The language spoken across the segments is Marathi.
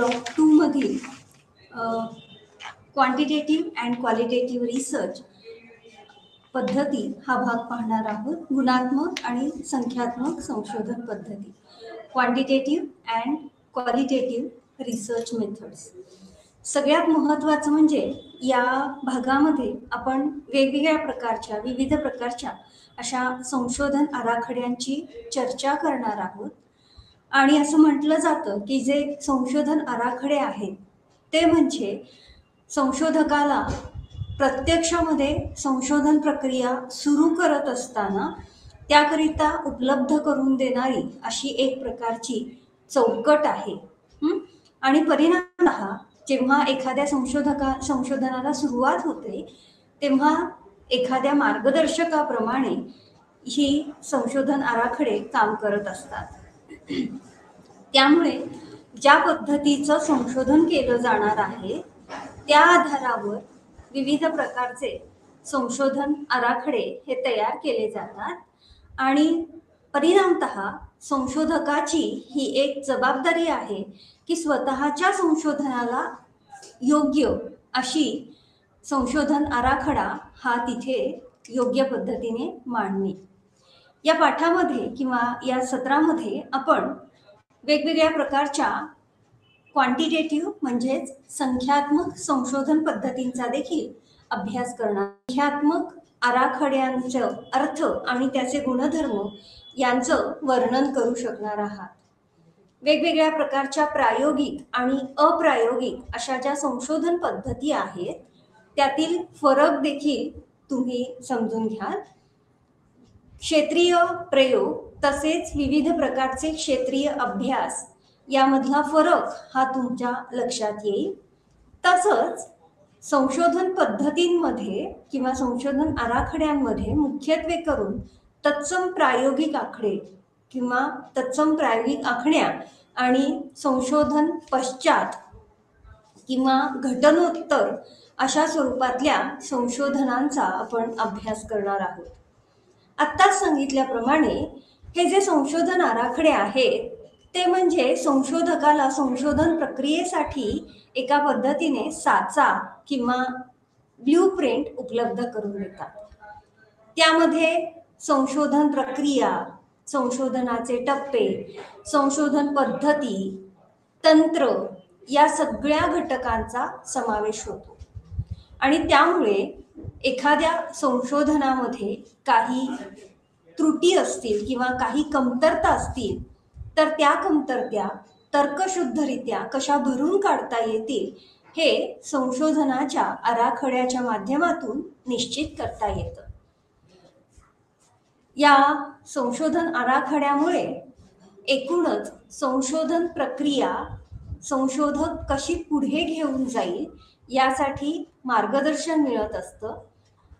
ब्लॉक 2 मधील क्वांटिटेटिव्ह अँड क्वालिटेटिव्ह रिसर्च पद्धती हा भाग पाहणार आहोत. गुणात्मक आणि संख्यात्मक संशोधन पद्धती, quantitative and qualitative research methods. सगळ्यात महत्त्वाचं म्हणजे या भागामध्ये आपण वेगवेगळ्या प्रकारच्या विविध प्रकारच्या अशा संशोधन आराखड्यांची चर्चा करणार आहोत. आणि असं म्हटलं जातं की जे संशोधन आराखडे आहेत ते म्हणजे संशोधकाला प्रत्यक्षामध्ये संशोधन प्रक्रिया सुरू करत असताना त्याकरिता उपलब्ध करून देणारी अशी एक प्रकारची चौकट आहे. आणि परिणामतः जेव्हा एखाद्या संशोधनाला सुरुवात होते तेव्हा एखाद्या मार्गदर्शकाप्रमाणे ही संशोधन आराखडे काम करत असतात. त्यामुळे ज्या पद्धतीचं संशोधन केलं जाणार आहे त्या आधारावर विविध प्रकारचे संशोधन आराखडे हे तयार केले जातात. आणि परिणामतः संशोधकाची ही एक जबाबदारी आहे की स्वतःच्या संशोधनाला योग्य अशी संशोधन आराखडा हा तिथे योग्य पद्धतीने मांडणे. या पाठामध्ये किंवा या सत्रामध्ये आपण वेगवेगळ्या प्रकारच्या क्वांटिटेटिव्ह म्हणजेच संख्यात्मक संशोधन पद्धतींचा देखील अभ्यास करणार. संख्यात्मक आराखड्यांचा अर्थ आणि त्याचे गुणधर्म यांचं वर्णन करू शकणार आहात. वेगवेगळ्या प्रकारच्या प्रायोगिक आणि अप्रायोगिक अशा ज्या संशोधन पद्धती आहेत त्यातील फरक देखील तुम्ही समजून घ्याल. क्षेत्रीय प्रयोग तसेच विविध प्रकारचे क्षेत्रीय अभ्यास यामधला फरक हा तुमच्या लक्षात येईल. तसंच संशोधन पद्धतींमध्ये किंवा संशोधन आराखड्यांमध्ये मुख्यत्वे करून तत्सम प्रायोगिक आखडे किंवा तत्सम प्रायोगिक आखण्या आणि संशोधन पश्चात किंवा घटनोत्तर अशा स्वरूपातल्या संशोधनांचा आपण अभ्यास करणार आहोत. आत्ताच सांगितल्याप्रमाणे हे जे संशोधन आराखडे आहेत ते म्हणजे संशोधकाला संशोधन प्रक्रियेसाठी एका पद्धतीने साचा किंवा ब्ल्यूप्रिंट उपलब्ध करून देतात. त्यामध्ये संशोधन प्रक्रिया, संशोधनाचे टप्पे, संशोधन पद्धती, तंत्र या सगळ्या घटकांचा समावेश होतो. आणि त्यामुळे एखाद्या संशोधनामध्ये काही त्रुटी असतील किंवा काही कमतरता असतील तर त्या कमतरता तर्कशुद्धरित्या कशा भरून काढता येतील हे संशोधनाच्या आराखड्याच्या माध्यमातून निश्चित करता येतं. या संशोधन आराखड्यामुळे एकूणच संशोधन प्रक्रिया संशोधक कशी पुढे घेऊन जाईल यासाठी मार्गदर्शन मिळत असतं.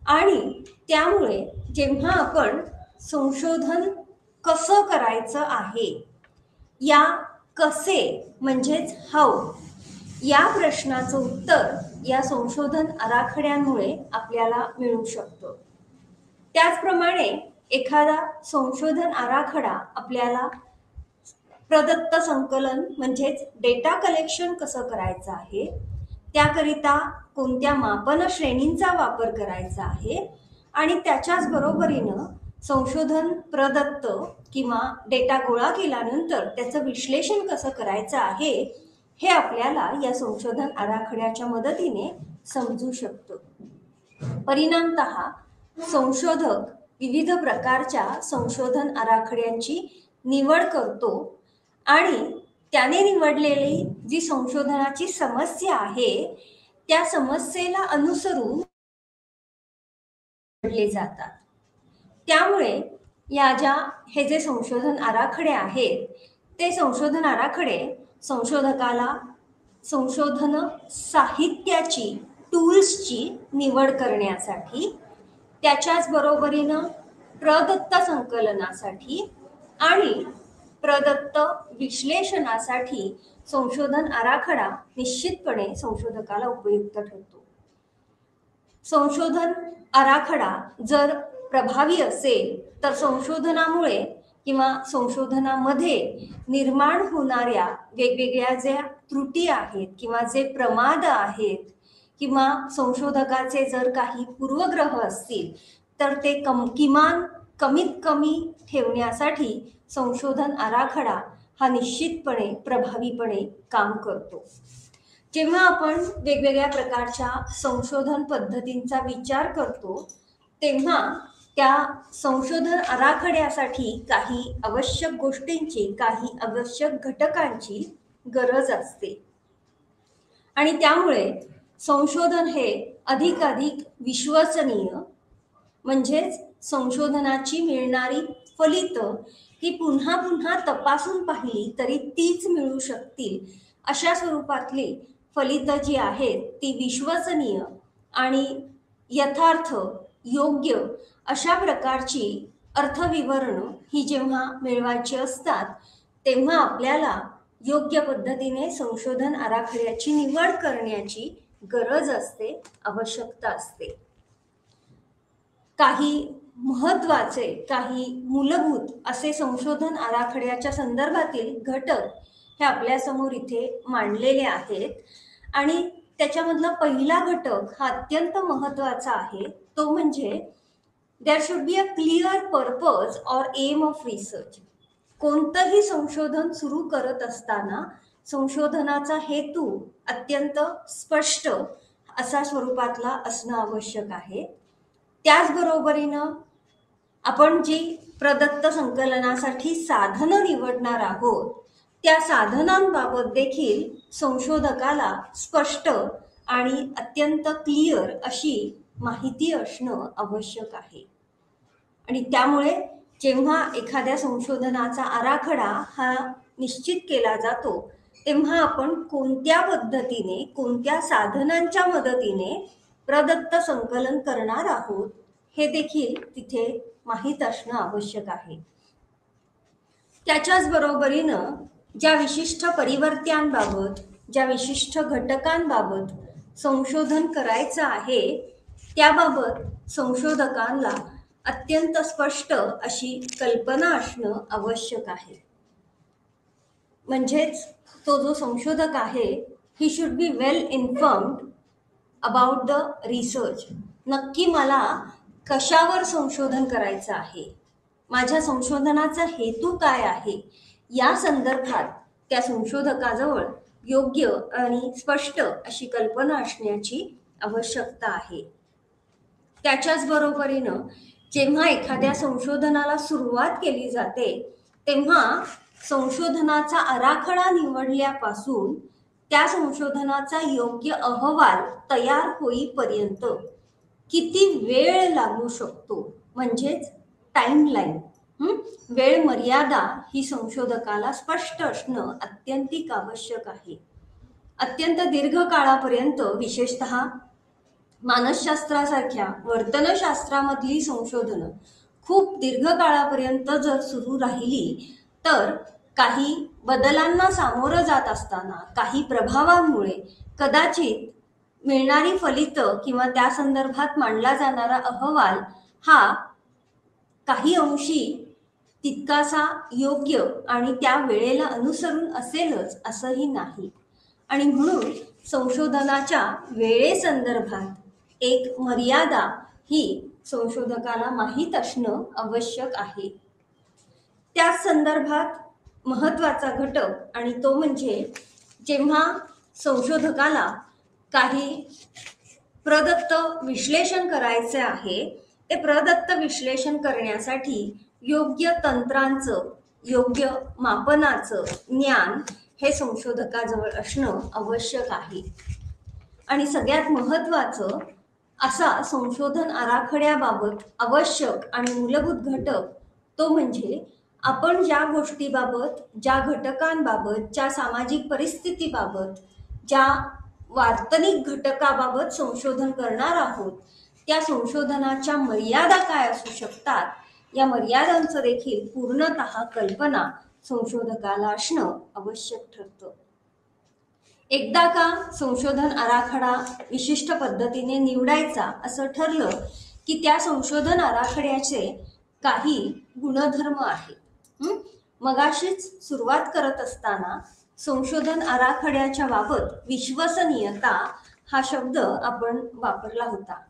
आणि त्यामुळे जेव्हा आपण संशोधन कसं करायचं आहे या कसे म्हणजेच हाऊ या प्रश्नाचं उत्तर या संशोधन आराखड्यांमुळे आपल्याला मिळू शकतं. त्याचप्रमाणे एखादा संशोधन आराखडा आपल्याला प्रदत्त संकलन म्हणजेच डेटा कलेक्शन कसं करायचं आहे, त्याकरिता कोणत्या मापन श्रेणींचा वापर करायचा आहे आणि त्याच्याच बरोबरीनं संशोधन प्रदत्त किंवा डेटा गोळा केल्यानंतर त्याचं विश्लेषण कसं करायचं आहे हे आपल्याला या संशोधन आराखड्याच्या मदतीने समजू शकतं. परिणामतः संशोधक विविध प्रकारच्या संशोधन आराखड्यांची निवड करतो आणि त्याने निवडलेली जी संशोधनाची समस्या आहे त्या समस्येला अनुसरून निवडले जातात. त्यामुळे हे जे संशोधन आराखडे आहेत ते संशोधन आराखडे संशोधकाला संशोधन साहित्याची टूल्सची निवड करण्यासाठी, त्याच्याच बरोबरीनं प्रदत्त संकलनासाठी आणि प्रदत्त विश्लेषणासाठी संशोधन आराखडा निश्चितपणे संशोधकाला उपयुक्त ठरतो. संशोधन आराखडा जर प्रभावी असेल तर संशोधनामुळे किंवा संशोधनामध्ये निर्माण होणाऱ्या वेगवेगळ्या ज्या त्रुटी आहेत किंवा जे प्रमाद आहेत किंवा संशोधकाचे जर काही पूर्वग्रह असतील तर ते किमान कमीत कमी ठेवण्यासाठी संशोधन आराखडा हा निश्चितपणे प्रभावीपणे काम करतो. जेव्हा आपण वेगवेगळ्या प्रकारच्या संशोधन पद्धतींचा विचार करतो तेव्हा त्या संशोधन आराखड्यासाठी काही आवश्यक गोष्टींची, काही आवश्यक घटकांची गरज असते आणि त्यामुळे संशोधन हे अधिकाधिक विश्वसनीय, म्हणजेच संशोधनाची मिळणारी फलित ही पुन्हा पुन्हा तपासून पाहिली तरी तीच मिळू शकतील अशा स्वरूपातली फलित जी आहेत ती विश्वसनीय आणि यथार्थ, योग्य अशा प्रकारची अर्थविवरणं ही जेव्हा मिळवायची असतात तेव्हा आपल्याला योग्य पद्धतीने संशोधन आराखड्याची निवड करण्याची गरज असते, आवश्यकता असते. काही महत्वाचे, काही मूलभूत असे संशोधन आराखड्याच्या संदर्भातील घटक हे आपल्यासमोर इथे मांडलेले आहेत आणि त्याच्यामधला पहिला घटक हा अत्यंत महत्वाचा आहे, तो म्हणजे there should be a clear purpose or aim of research. कोणतंही संशोधन सुरू करत असताना संशोधनाचा हेतू अत्यंत स्पष्ट असा स्वरूपातला असणं आवश्यक आहे. त्याचबरोबरीनं आपण जी प्रदत्त संकलनासाठी साधनं निवडणार आहोत त्या साधनांबाबत देखील संशोधकाला स्पष्ट आणि अत्यंत क्लिअर अशी माहिती असणं आवश्यक आहे. आणि त्यामुळे जेव्हा एखाद्या संशोधनाचा आराखडा हा निश्चित केला जातो तेव्हा आपण कोणत्या पद्धतीने, कोणत्या साधनांच्या मदतीने प्रदत्त संकलन करणार आहोत हे देखील तिथे माहीत असणं आवश्यक आहे. त्याच्याच बरोबरीनं ज्या विशिष्ट परिवर्त्यांबाबत, ज्या विशिष्ट घटकांबाबत संशोधन करायचं आहे त्याबाबत संशोधकांना अत्यंत स्पष्ट अशी कल्पना असणं आवश्यक आहे. म्हणजेच तो जो संशोधक आहे he should be well informed about the research. नक्की मला कशावर संशोधन करायचं आहे, माझ्या संशोधनाचा हेतू काय आहे या संदर्भात त्या संशोधकाजवळ योग्य आणि स्पष्ट अशी कल्पना असण्याची आवश्यकता आहे. त्याच्याच बरोबरीनं जेव्हा एखाद्या संशोधनाला सुरुवात केली जाते तेव्हा संशोधनाचा आराखडा निवडल्यापासून त्या संशोधनाचा योग्य अहवाल तयार होईपर्यंत किती वेळ लागू शकतो, म्हणजेच टाइमलाईन, वेळ मर्यादा ही संशोधकाला स्पष्ट असणं अत्यंतिक आवश्यक आहे. अत्यंत दीर्घ काळापर्यंत विशेषतः मानसशास्त्रासारख्या वर्तनशास्त्रामधली संशोधनं खूप दीर्घ काळापर्यंत जर सुरू राहिली तर काही बदलांना सामोरं जात असताना, काही प्रभावांमुळे कदाचित मिळणारी फलितं किंवा त्या संदर्भात मांडला जाणारा अहवाल हा काही अंशी तितकासा योग्य आणि त्या वेळेला अनुसरून असेलच असंही नाही. आणि म्हणून संशोधनाच्या वेळेसंदर्भात एक मर्यादा ही संशोधकाला माहीत असणं आवश्यक आहे. त्या संदर्भात महत्वाचा घटक आणि तो म्हणजे जेव्हा संशोधकाला काही प्रदत्त विश्लेषण करायचे आहे ते प्रदत्त विश्लेषण करण्यासाठी योग्य तंत्रांचं, योग्य मापनाचं ज्ञान हे संशोधकाजवळ असणं आवश्यक आहे. आणि सगळ्यात महत्त्वाचं असा संशोधन आराखड्याबाबत आवश्यक आणि मूलभूत घटक तो म्हणजे आपण ज्या गोष्टीबाबत, ज्या घटकांबाबत, ज्या सामाजिक परिस्थितीबाबत, ज्या वास्तविक घटकाबाबत संशोधन करणार आहोत त्या संशोधनाच्या मर्यादा काय असू शकतात या मर्यादांचं देखील पूर्णतः कल्पना संशोधकाला असणं आवश्यक ठरतं. एकदा का संशोधन आराखडा विशिष्ट पद्धतीने निवडायचा असं ठरलं की त्या संशोधन आराखड्याचे काही गुणधर्म आहेत. मगाशीच सुरुवात करत असताना संशोधन आराखड्याच्या बाबत विश्वसनीयता हा शब्द आपण वापरला होता.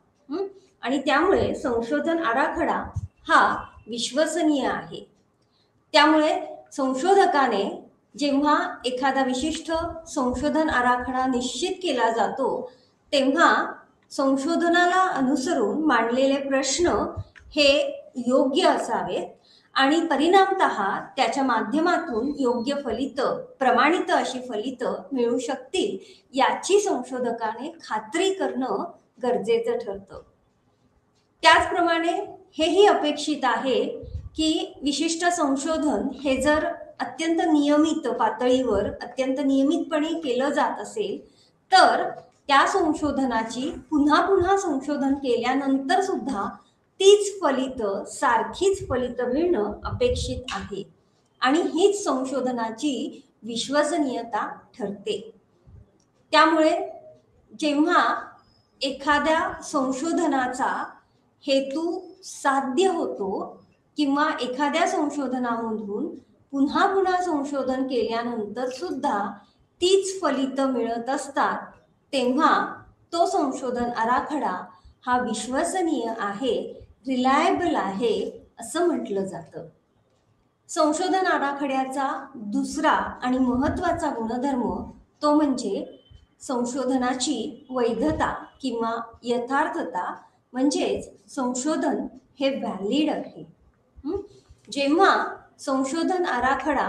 आणि त्यामुळे संशोधन आराखडा हा विश्वसनीय आहे. त्यामुळे संशोधकाने जेव्हा एखादा विशिष्ट संशोधन आराखडा निश्चित केला जातो तेव्हा संशोधनाला अनुसरून मांडलेले प्रश्न हे योग्य असावेत आणि परिणामतः त्याच्या माध्यमातून योग्य फलितं, प्रमाणित अशी फलितं मिळू शकतील याची संशोधकाने खात्री करणं गरजेचं ठरतं. त्याचप्रमाणे हेही अपेक्षित आहे की विशिष्ट संशोधन हे जर अत्यंत नियमित पातळीवर अत्यंत नियमितपणे केलं जात असेल तर त्या संशोधनाची पुन्हा पुन्हा संशोधन केल्यानंतर सुद्धा तीच फलितं, सारखीच फलितं मिळणं अपेक्षित आहे आणि हीच संशोधनाची विश्वसनीयता ठरते. त्यामुळे जेव्हा एखाद्या संशोधनाचा हेतू साध्य होतो किंवा एखाद्या संशोधनामधून पुन्हा पुन्हा संशोधन केल्यानंतर सुद्धा तीच फलितं मिळत असतात तेव्हा तो संशोधन आराखडा हा विश्वसनीय आहे, रिलायबल आहे असं म्हटलं जातं. संशोधन आराखड्याचा दुसरा आणि महत्त्वाचा गुणधर्म तो म्हणजे संशोधनाची वैधता किंवा यथार्थता, म्हणजेच संशोधन हे व्हॅलिड आहे. जेव्हा संशोधन आराखडा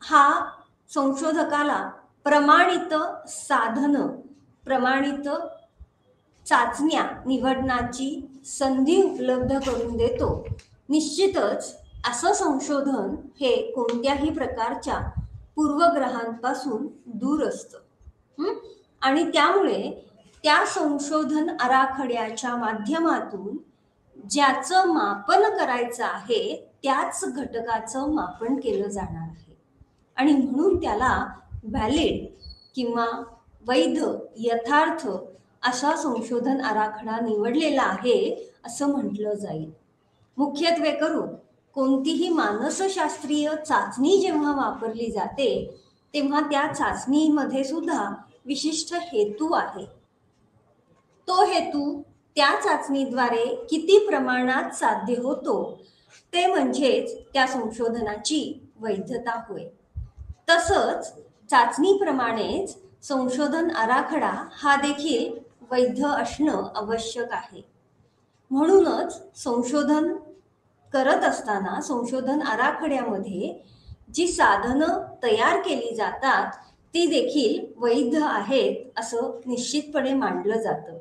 हा संशोधकाला प्रमाणित साधनं, प्रमाणित चाचण्या निवडण्याची संधी उपलब्ध करून देतो, निश्चितच असं संशोधन हे कोणत्याही प्रकारच्या पूर्वग्रहांपासून दूर असतं. आणि त्यामुळे त्या संशोधन आराखड्याच्या माध्यमातून ज्याचं मापन करायचं आहे त्याच घटकाचं मापन केलं जाणार आहे आणि म्हणून त्याला व्हॅलिड किंवा वैध, यथार्थ असा संशोधन आराखडा निवडलेला आहे असं म्हटलं जाईल. मुख्यत्वे करून कोणतीही मानसशास्त्रीय चाचणी जेव्हा वापरली जाते तेव्हा त्या चाचणीमध्ये सुद्धा विशिष्ट हेतू आहे. तो हेतू त्या चाचणीद्वारे किती प्रमाणात साध्य होतो ते म्हणजेच त्या संशोधनाची वैधता होय. तसंच चाचणीप्रमाणेच संशोधन आराखडा हा देखील वैध असणं आवश्यक आहे. म्हणूनच संशोधन करत असताना संशोधन आराखड्यामध्ये जी साधनं तयार केली जातात ती देखील वैध आहेत असं निश्चितपणे मानलं जातं.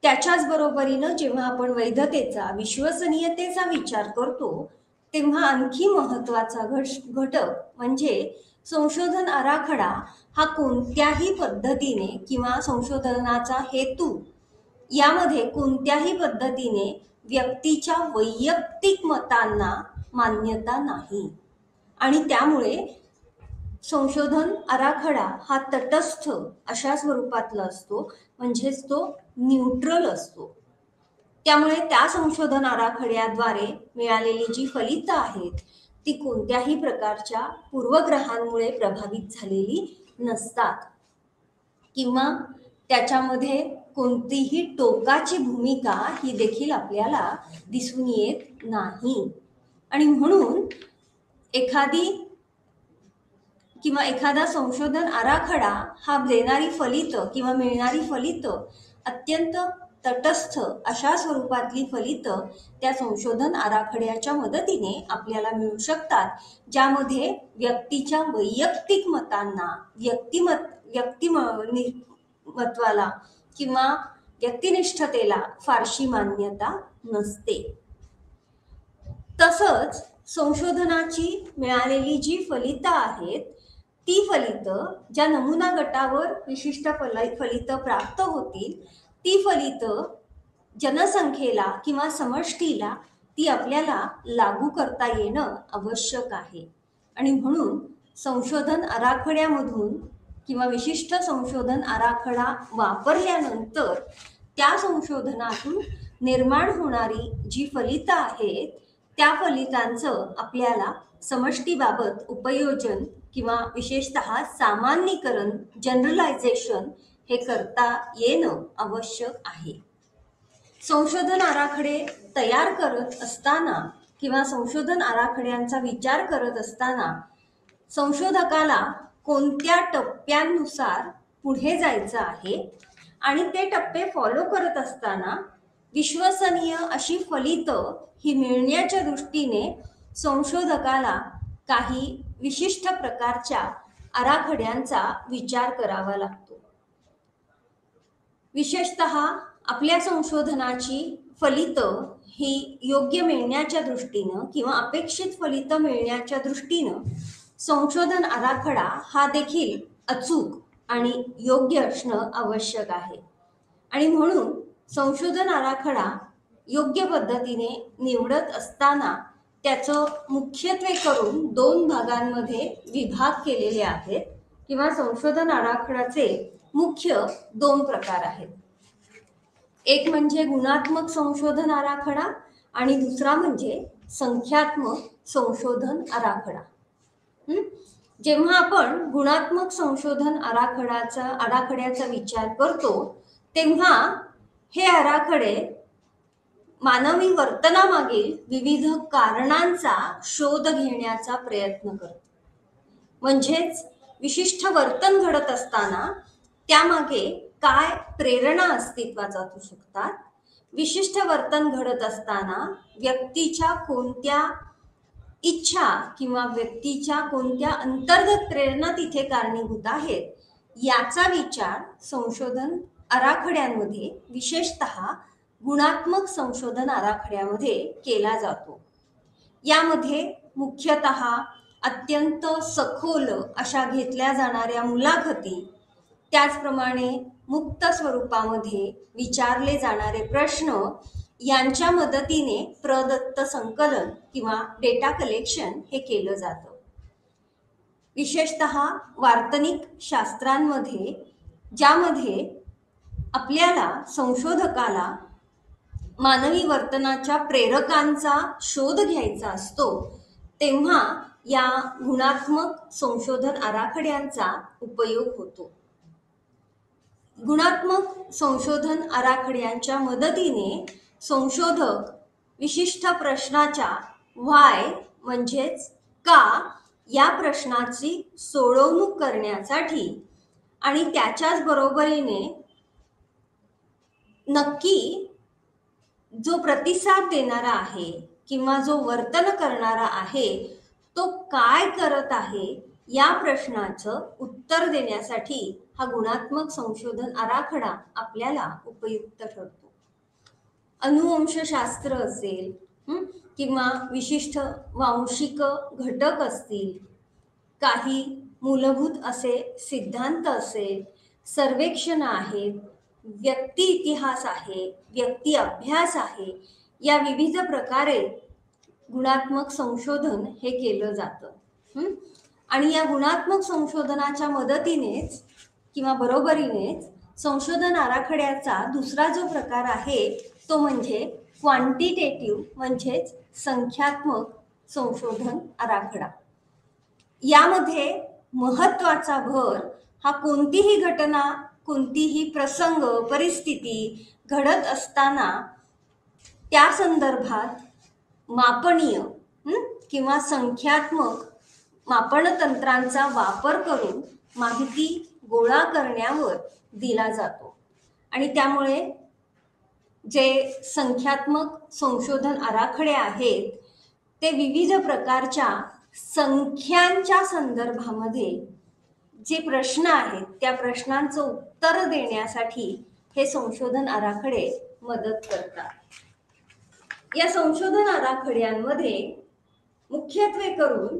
त्याच्याच बरोबरीनं जेव्हा आपण वैधतेचा, विश्वसनीयतेचा विचार करतो तेव्हा आणखी महत्त्वाचा घटक म्हणजे संशोधन आराखडा हा कोणत्याही पद्धतीने किंवा संशोधनाचा हेतू यामध्ये कोणत्याही पद्धतीने व्यक्तीच्या वैयक्तिक मतांना मान्यता नाही आणि त्यामुळे संशोधन आराखडा हा तटस्थ अशा स्वरूपातला असतो, म्हणजेच तो न्यूट्रल असतो. त्यामुळे त्या संशोधन आराखड्याद्वारे मिळालेली जी फलितं आहेत ती कोणत्याही प्रकारच्या पूर्वग्रहांमुळे प्रभावित झालेली नसतात किंवा त्याच्यामध्ये कोणतीही टोकाची भूमिका ही देखील आपल्याला दिसून येत नाही. आणि म्हणून एखादा संशोधन आराखडा हा देणारी फलितं किंवा मिळणारी फलितं अत्यंत तटस्थ अशा स्वरूपातली फलितं त्या संशोधन आराखड्याच्या मदतीने आपल्याला मिळू शकतात, ज्यामध्ये व्यक्तीच्या वैयक्तिक मतांना, व्यक्तिमत्वाला किंवा व्यक्तिनिष्ठतेला फारशी मान्यता नसते. तसंच संशोधनाची मिळालेली जी फलितं आहेत ती फलितं ज्या नमुना गटावर विशिष्ट फलितं प्राप्त होतील ती फलितं जनसंख्येला किंवा समष्टीला ती आपल्याला लागू करता येणं आवश्यक आहे. आणि म्हणून संशोधन आराखड्यामधून किंवा विशिष्ट संशोधन आराखडा वापरल्यानंतर त्या संशोधनातून निर्माण होणारी जी फलितं आहेत त्या फलितांचं आपल्याला समष्टीबाबत उपयोजन किंवा विशेषतः सामान्यीकरण, जनरलायझेशन हे करता येणं आवश्यक आहे. संशोधन आराखडे तयार करत असताना किंवा संशोधन आराखड्यांचा विचार करत असताना संशोधकाला कोणत्या टप्प्यांनुसार पुढे जायचं आहे आणि ते टप्पे फॉलो करत असताना विश्वसनीय अशी फलितं ही मिळण्याच्या दृष्टीने संशोधकाला काही विशिष्ट प्रकारच्या आराखड्यांचा विचार करावा लागतो. विशेषतः आपल्या संशोधनाची फलितं ही योग्य मिळण्याच्या दृष्टीनं किंवा अपेक्षित फलितं मिळण्याच्या दृष्टीनं संशोधन आराखडा हा देखील अचूक आणि योग्य असणं आवश्यक आहे. आणि म्हणून संशोधन आराखडा योग्य पद्धतीने निवडत असताना त्याचं मुख्यत्वे करून 2 भागांमध्ये विभाग केलेले आहेत किंवा संशोधन आराखड्याचे मुख्य 2 प्रकार आहेत. एक म्हणजे गुणात्मक संशोधन आराखडा आणि दुसरा म्हणजे संख्यात्मक संशोधन आराखडा. जेव्हा आपण गुणात्मक संशोधन आराखड्याचा विचार करतो तेव्हा हे आराखडे मानवी वर्तनामागील विविध कारणांचा शोध घेण्याचा प्रयत्न करतात. म्हणजेच विशिष्ट वर्तन घडत असताना त्यामागे काय प्रेरणा अस्तित्वात असू शकतात, विशिष्ट वर्तन घडत असताना व्यक्तीच्या कोणत्या इच्छा किंवा व्यक्तीच्या कोणत्या अंतर्गत प्रेरणा तिथे कारणीभूत आहेत याचा विचार संशोधन आराखड्यांमध्ये विशेषतः गुणात्मक संशोधन आराखड्यामध्ये केला जातो. यामध्ये मुख्यतः अत्यंत सखोल अशा घेतल्या जाणाऱ्या मुलाखती, त्याचप्रमाणे मुक्त स्वरूपामध्ये विचारले जाणारे प्रश्न यांच्या मदतीने प्रदत्त संकलन किंवा डेटा कलेक्शन हे केलं जातं. विशेषतः वार्तनिक शास्त्रांमध्ये ज्यामध्ये आपल्याला संशोधकाला मानवी वर्तनाच्या प्रेरकांचा शोध घ्यायचा असतो तेव्हा या गुणात्मक संशोधन आराखड्यांचा उपयोग होतो. गुणात्मक संशोधन आराखड्यांच्या मदतीने संशोधक विशिष्ट प्रश्नाच्या व्हाय म्हणजेच का या प्रश्नाची सोडवणूक करण्यासाठी आणि त्याच्याच बरोबरीने नक्की जो प्रतिसाद देणारा आहे किंवा जो वर्तन करणारा आहे तो काय करत आहे या प्रश्नाचं उत्तर देण्यासाठी हा गुणात्मक संशोधन आराखडा आपल्याला उपयुक्त ठरतो. अनुवंशशास्त्र असेल किंवा विशिष्ट वांशिक घटक असतील, काही मूलभूत असे सिद्धांत असेल, सर्वेक्षण आहेत, व्यक्ती इतिहास आहे, व्यक्ती अभ्यास आहे, या विविध प्रकारे गुणात्मक संशोधन हे केलं जातं. आणि या गुणात्मक संशोधनाच्या मदतीनेच किंवा बरोबरीनेच संशोधन आराखड्याचा दुसरा जो प्रकार आहे तो म्हणजे क्वांटिटेटिव्ह म्हणजेच संख्यात्मक संशोधन आराखडा. यामध्ये महत्त्वाचा भर हा कोणतीही घटना, कोणतीही प्रसंग, परिस्थिती घडत असताना त्या संदर्भात मापनीय किंवा संख्यात्मक मापनतंत्रांचा वापर करून माहिती गोळा करण्यावर दिला जातो. आणि त्यामुळे जे संख्यात्मक संशोधन आराखडे आहेत ते विविध प्रकारच्या संख्यांच्या संदर्भामध्ये जे प्रश्न आहेत त्या प्रश्नांचं उत्तर देण्यासाठी हे संशोधन आराखडे मदत करतात. या संशोधन आराखड्यांमध्ये मुख्यत्वे करून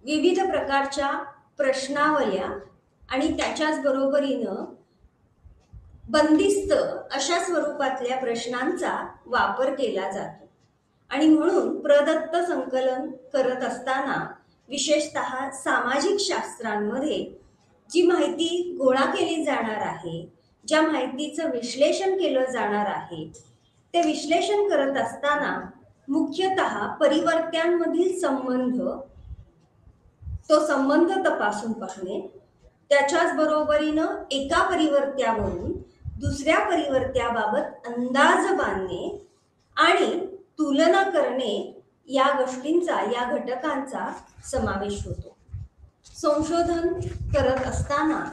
विविध प्रकारच्या प्रश्नावल्या आणि त्याच्याच बरोबरीनं बंदिस्त अशा स्वरूपातल्या प्रश्नांचा वापर केला जातो. आणि म्हणून प्रदत्त संकलन करत असताना विशेषतः सामाजिक शास्त्रांमध्ये जी माहिती गोळा केली जाणार आहे, ज्या माहितीचं विश्लेषण केलं जाणार आहे, ते विश्लेषण करत असताना मुख्यतः परिवर्त्यांमधील संबंध, तो संबंध तपासून पाहणे, त्याच्याच बरोबरीनं एका परिवर्त्यावरून दुसऱ्या परिवर्त्याबाबत अंदाज बांधणे आणि तुलना करणे या गोष्टींचा, या घटकांचा समावेश होतो. संशोधन करत असताना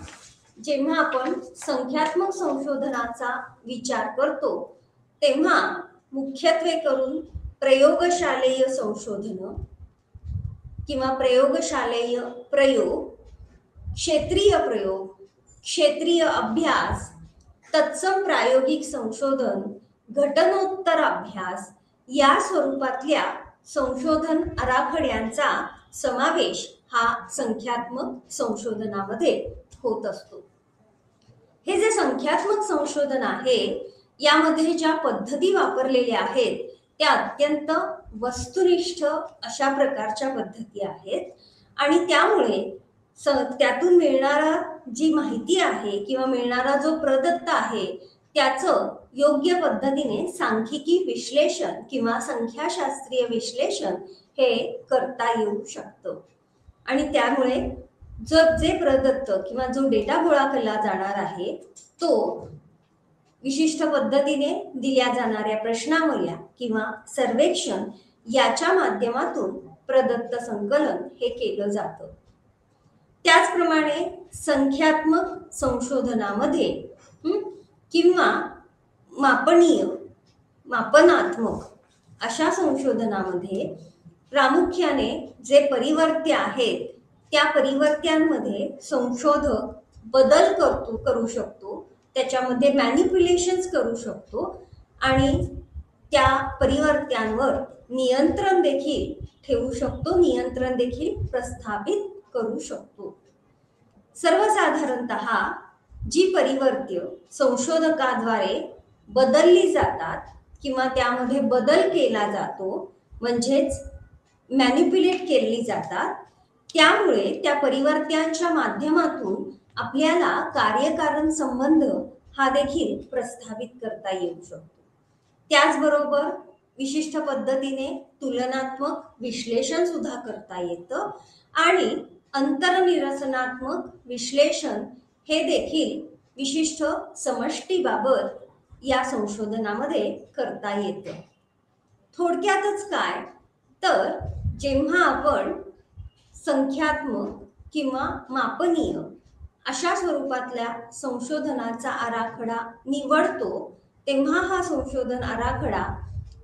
जेव्हा आपण संख्यात्मक संशोधनाचा विचार करतो तेव्हा मुख्यत्वे करून प्रयोगशालेय संशोधन किंवा प्रयोगशालेय प्रयोग, क्षेत्रीय प्रयोग, क्षेत्रीय अभ्यास, तत्सम प्रायोगिक संशोधन, घटनोत्तर अभ्यास या स्वरूपातल्या संशोधन आराखड्यांचा समावेश हा संख्यात्मक संशोधनामध्ये होत असतो. हे जे संख्यात्मक संशोधन आहे यामध्ये ज्या पद्धती वापरलेल्या आहेत त्या अत्यंत वस्तुनिष्ठ अशा प्रकारच्या पद्धती आहेत आणि त्यामुळे त्यातून मिळणारा जी माहिती आहे किंवा मिळणारा जो प्रदत्त आहे त्याचं योग्य पद्धतीने सांख्यिकी विश्लेषण किंवा संख्याशास्त्रीय विश्लेषण हे करता येऊ शकतं. आणि त्यामुळे जे प्रदत्त किंवा जो डेटा गोळा केला जाणार आहे तो विशिष्ट पद्धतीने दिल्या जाणाऱ्या प्रश्नावल्या किंवा सर्वेक्षण याच्या माध्यमातून प्रदत्त संकलन हे केलं जातं. त्याचप्रमाणे संख्यात्मक संशोधनामध्ये किंवा मापनात्मक अशा संशोधनामध्ये प्रामुख्याने जे परिवर्त्य आहेत त्या परिवर्त्यांमध्ये संशोधक बदल करू शकतो, त्याच्यामध्ये मॅनिप्युलेशन्स करू शकतो आणि त्या परिवर्त्यांवर नियंत्रण देखील ठेवू शकतो, नियंत्रण देखील प्रस्थापित करू शकतो. सर्वसाधारणतः जी परिवर्त्य संशोधकाद्वारे बदलली जातात किंवा त्यामध्ये बदल केला जातो म्हणजेच मॅनिप्युलेट केली जातात, त्यामुळे त्या परिवर्त्यांच्या माध्यमातून आपल्याला कार्यकारण संबंध हा देखील प्रस्थापित करता येऊ शकतो. त्याचबरोबर विशिष्ट पद्धतीने तुलनात्मक विश्लेषण सुद्धा करता येतं आणि अंतर्निरसनात्मक विश्लेषण हे देखील विशिष्ट समष्टीबाबत या संशोधनामध्ये करता येतं. थोडक्यातच काय तर जेव्हा आपण संख्यात्मक किंवा मापनीय अशा स्वरूपातल्या संशोधनाचा आराखडा निवडतो तेव्हा हा संशोधन आराखडा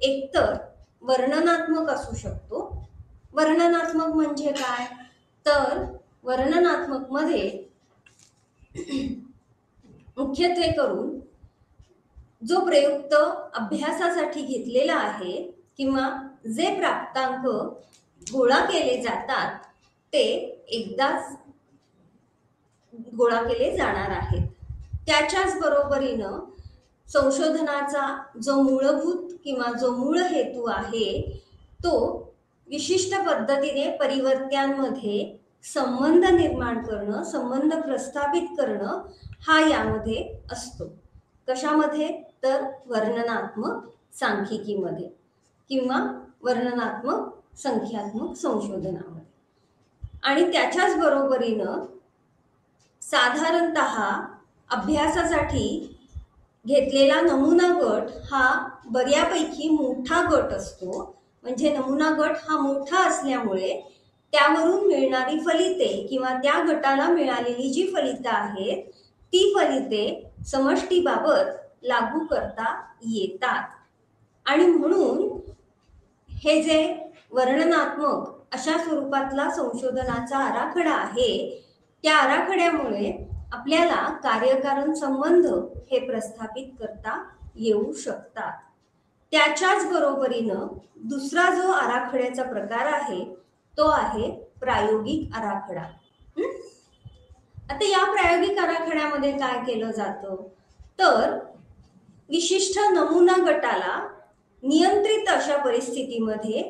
एकतर वर्णनात्मक असू शकतो. वर्णनात्मक म्हणजे काय तर वर्णनात्मक मध्ये मुख्यत्वे करून जो प्रयुक्त अभ्यासासाठी घेतलेला आहे किंवा जे प्राप्तांक गोळा केले जातात ते एकदाच गोळा केले जाणार आहेत. त्याच्याच बरोबरीनं संशोधनाचा जो मूलभूत किंवा जो मूळ हेतू आहे तो विशिष्ट पद्धतीने परिवर्त्यांमध्ये संबंध निर्माण करणं, संबंध प्रस्थापित करणं हा यामध्ये असतो. कशामध्ये तर वर्णनात्मक सांख्यिकीमध्ये किंवा वर्णनात्मक संख्यात्मक संशोधनामध्ये. आणि त्याच्याच बरोबरीनं साधारणतः अभ्यासासाठी घेतलेला नमुना गट हा बऱ्यापैकी मोठा गट असतो. म्हणजे नमुना गट हा मोठा असल्यामुळे त्यावरून मिळणारी फलिते किंवा त्या गटाला मिळालेली जी फलितं आहेत ती फलिते समष्टीबाबत लागू करता येतात. आणि म्हणून हे जे वर्णनात्मक अशा स्वरूपातला संशोधनाचा आराखडा आहे त्या आराखड्यामुळे आपल्याला कार्यकारण संबंध हे प्रस्थापित करता येऊ शकतात. त्याच्याच बरोबरीनं दुसरा जो आराखड्याचा प्रकार आहे तो आहे प्रायोगिक आराखडा. आता या प्रायोगिक आराखड्यामध्ये काय केलं जातं तर विशिष्ट नमुना गटाला नियंत्रित अशा परिस्थितीमध्ये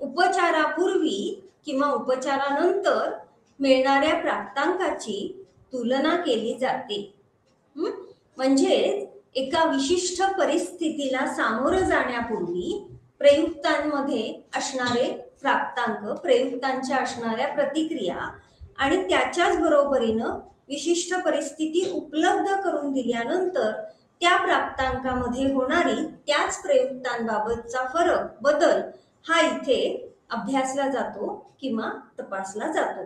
उपचारापूर्वी किंवा उपचारानंतर मिळणाऱ्या प्राप्तांकाची तुलना केली जाते. म्हणजे एका विशिष्ट परिस्थितीला सामोरं जाण्यापूर्वी प्रयुक्तांमध्ये असणारे प्राप्तांक, प्रयुक्तांच्या असणाऱ्या प्रतिक्रिया आणि त्याच्याच बरोबरीनं विशिष्ट परिस्थिती उपलब्ध करून दिल्यानंतर त्या प्राप्तांकामध्ये होणारी त्याच प्रयुक्तांबाबतचा फरक, बदल हा इथे अभ्यासला जातो किंवा तपासला जातो.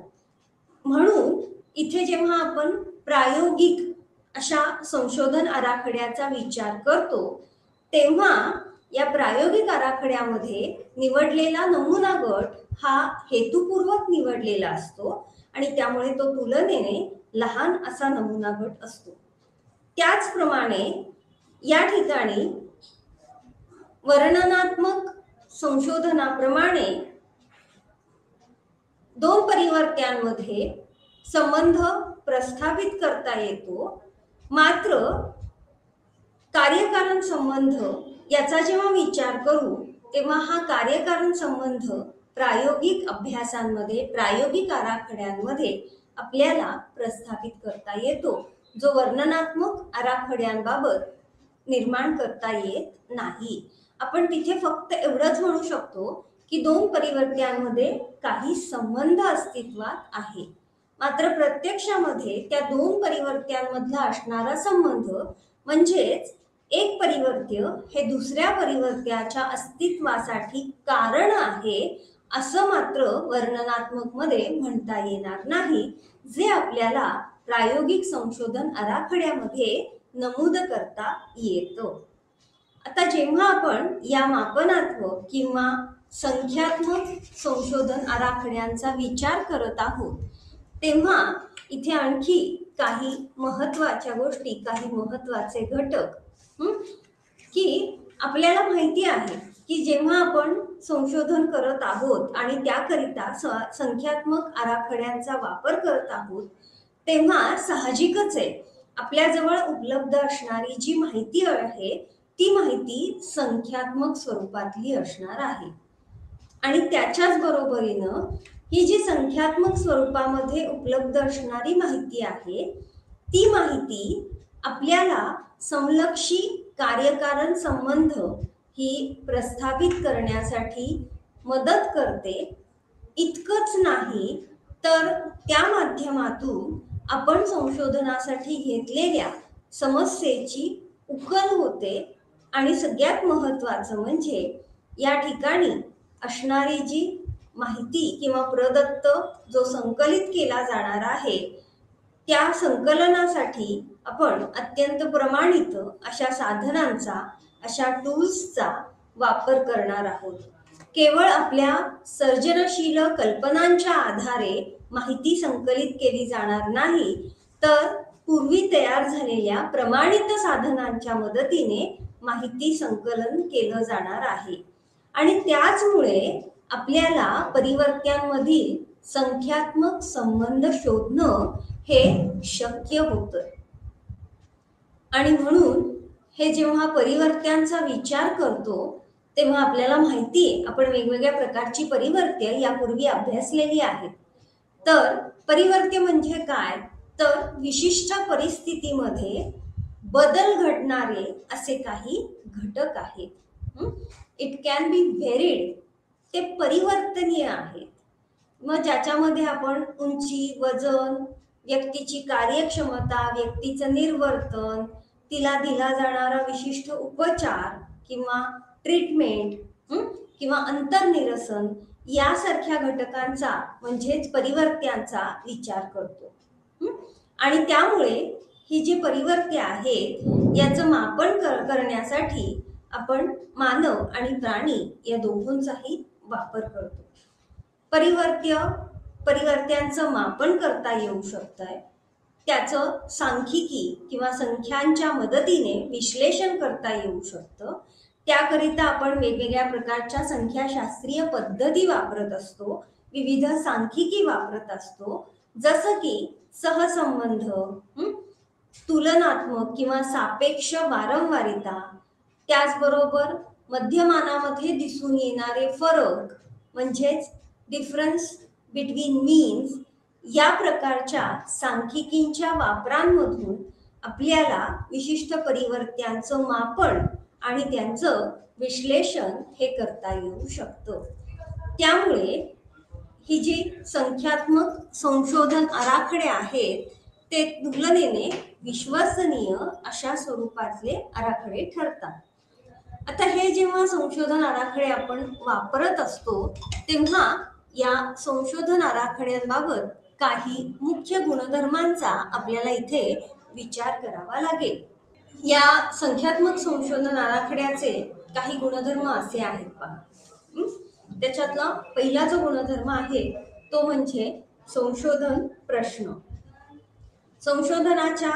म्हणून इथे जेव्हा आपण प्रायोगिक अशा संशोधन आराखड्याचा विचार करतो तेव्हा या प्रायोगिक आराखड्यामध्ये निवडलेला नमुना गट हा हेतुपूर्वक निवडलेला असतो आणि त्यामुळे तो तुलनेने लहान असा नमुना गट असतो. त्याचप्रमाणे या ठिकाणी वर्णनात्मक संशोधनाप्रमाणे दोन परिवर्त्यांमध्ये संबंध प्रस्थापित करता येतो, मात्र कार्यकारण संबंध याचा जेव्हा विचार करू तेव्हा हा कार्यकारण संबंध प्रायोगिक अभ्यासांमध्ये, प्रायोगिक आराखड्यांमध्ये आपल्याला प्रस्थापित करता येतो, जो वर्णनात्मक आराखड्यांबाबत निर्माण करता येत नाही. आपण तिथे फक्त एवढंच म्हणू शकतो की दोन परिवर्त्यांमध्ये काही संबंध अस्तित्वात आहे, मात्र प्रत्यक्षामध्ये त्या दोन परिवर्त्यांमधला असणारा संबंध म्हणजेच एक परिवर्त्य हे दुसऱ्या परिवर्त्याच्या अस्तित्वासाठी कारण आहे असं मात्र वर्णनात्मक मध्ये म्हणता येणार नाही, जे आपल्याला प्रायोगिक संशोधन आराखड्यामध्ये नमूद करता येतं. आता जेव्हा आपण या मापनात्मक किंवा संख्यात्मक संशोधन आराखड्यांचा विचार करत आहोत तेव्हा इथे आणखी काही महत्वाच्या गोष्टी, काही महत्वाचे घटक की आपल्याला माहिती आहे की जेव्हा आपण संशोधन करत आहोत आणि त्याकरिता संख्यात्मक आराखड्यांचा वापर करत आहोत तेव्हा साहजिकच आहे आपल्याजवळ उपलब्ध असणारी जी माहिती आहे ती माहिती संख्यात्मक स्वरूपातली असणार आहे. आणि त्याच्याच बरोबरीनं ही जी संख्यात्मक स्वरूपामध्ये उपलब्ध असणारी माहिती आहे ती माहिती आपल्याला समलक्षी कार्यकारण संबंध ही प्रस्थापित करण्यासाठी मदत करते. इतकंच नाही तर त्या माध्यमातून आपण संशोधनासाठी घेतलेल्या समस्येची उकल होते आणि सगळ्यात महत्वाचं म्हणजे या ठिकाणी असणारी जी माहिती किंवा प्रदत्त जो संकलित केला जाणार आहे त्या संकलनासाठी आपण अत्यंत प्रमाणित अशा साधनांचा, अशा टूल्सचा वापर करणार आहोत. केवळ आपल्या सर्जनशील कल्पनांच्या आधारे माहिती संकलित केली जाणार नाही, तर पूर्वी तयार झालेल्या प्रमाणित साधनांच्या मदतीने माहिती संकलन केलं जाणार आहे. आणि त्याचमुळे आपल्याला परिवर्त्यांमधील संख्यात्मक संबंध शोधणं हे शक्य होतं. आणि म्हणून हे जेव्हा परिवर्त्यांचा विचार करतो तेव्हा आपल्याला माहिती आहे आपण वेगवेगळ्या प्रकारची परिवर्त्य यापूर्वी अभ्यासलेली आहेत. तर परिवर्त्य म्हणजे काय, तर विशिष्ट परिस्थितीमध्ये बदल घडणारे असे काही घटक आहेत. इट कॅन बी व्हेरिड, ते परिवर्तनीय आहेत. मग ज्याच्यामध्ये आपण उंची, वजन, व्यक्तीची कार्यक्षमता, व्यक्तीचं निर्वर्तन, तिला दिला जाणारा विशिष्ट उपचार किंवा ट्रीटमेंट किंवा अंतर्निरसन यासारख्या घटकांचा म्हणजेच परिवर्त्यांचा विचार करतो. आणि त्यामुळे ही जी परिवर्त्य आहेत याचं मापन करण्यासाठी आपण मानव आणि प्राणी या दोघांचाही वापर करतो. परिवर्त्यांचं मापन करता येऊ शकतंय, त्याचं सांख्यिकी किंवा संख्यांच्या मदतीने विश्लेषण करता येऊ शकतं. त्याकरिता आपण वेगवेगळ्या प्रकारच्या संख्याशास्त्रीय पद्धती वापरत असतो, विविध सांख्यिकी वापरत असतो, जसं की सहसंबंध, तुलनात्मक किंवा सापेक्ष वारंवारिता, त्याचबरोबर मध्यमानामध्ये दिसून येणारे फरक म्हणजेच डिफरन्स बिटवीन मीन्स, या प्रकारच्या सांख्यिकींच्या वापरांमधून आपल्याला विशिष्ट परिवर्त्यांचं मापन आणि त्यांचं विश्लेषण हे करता येऊ शकतं. त्यामुळे ही जी संख्यात्मक संशोधन आराखडे आहेत ते तुलनेने विश्वसनीय अशा स्वरूपातले आराखडे ठरतात. आता हे जेव्हा संशोधन आराखडे आपण वापरत असतो तेव्हा या संशोधन आराखड्यांबाबत काही मुख्य गुणधर्मांचा आपल्याला इथे विचार करावा लागेल. या संख्यात्मक संशोधन आराखड्याचे काही गुणधर्म असे आहेत पहा. त्याच्यातला पहिला जो गुणधर्म आहे तो म्हणजे संशोधन प्रश्न. संशोधनाच्या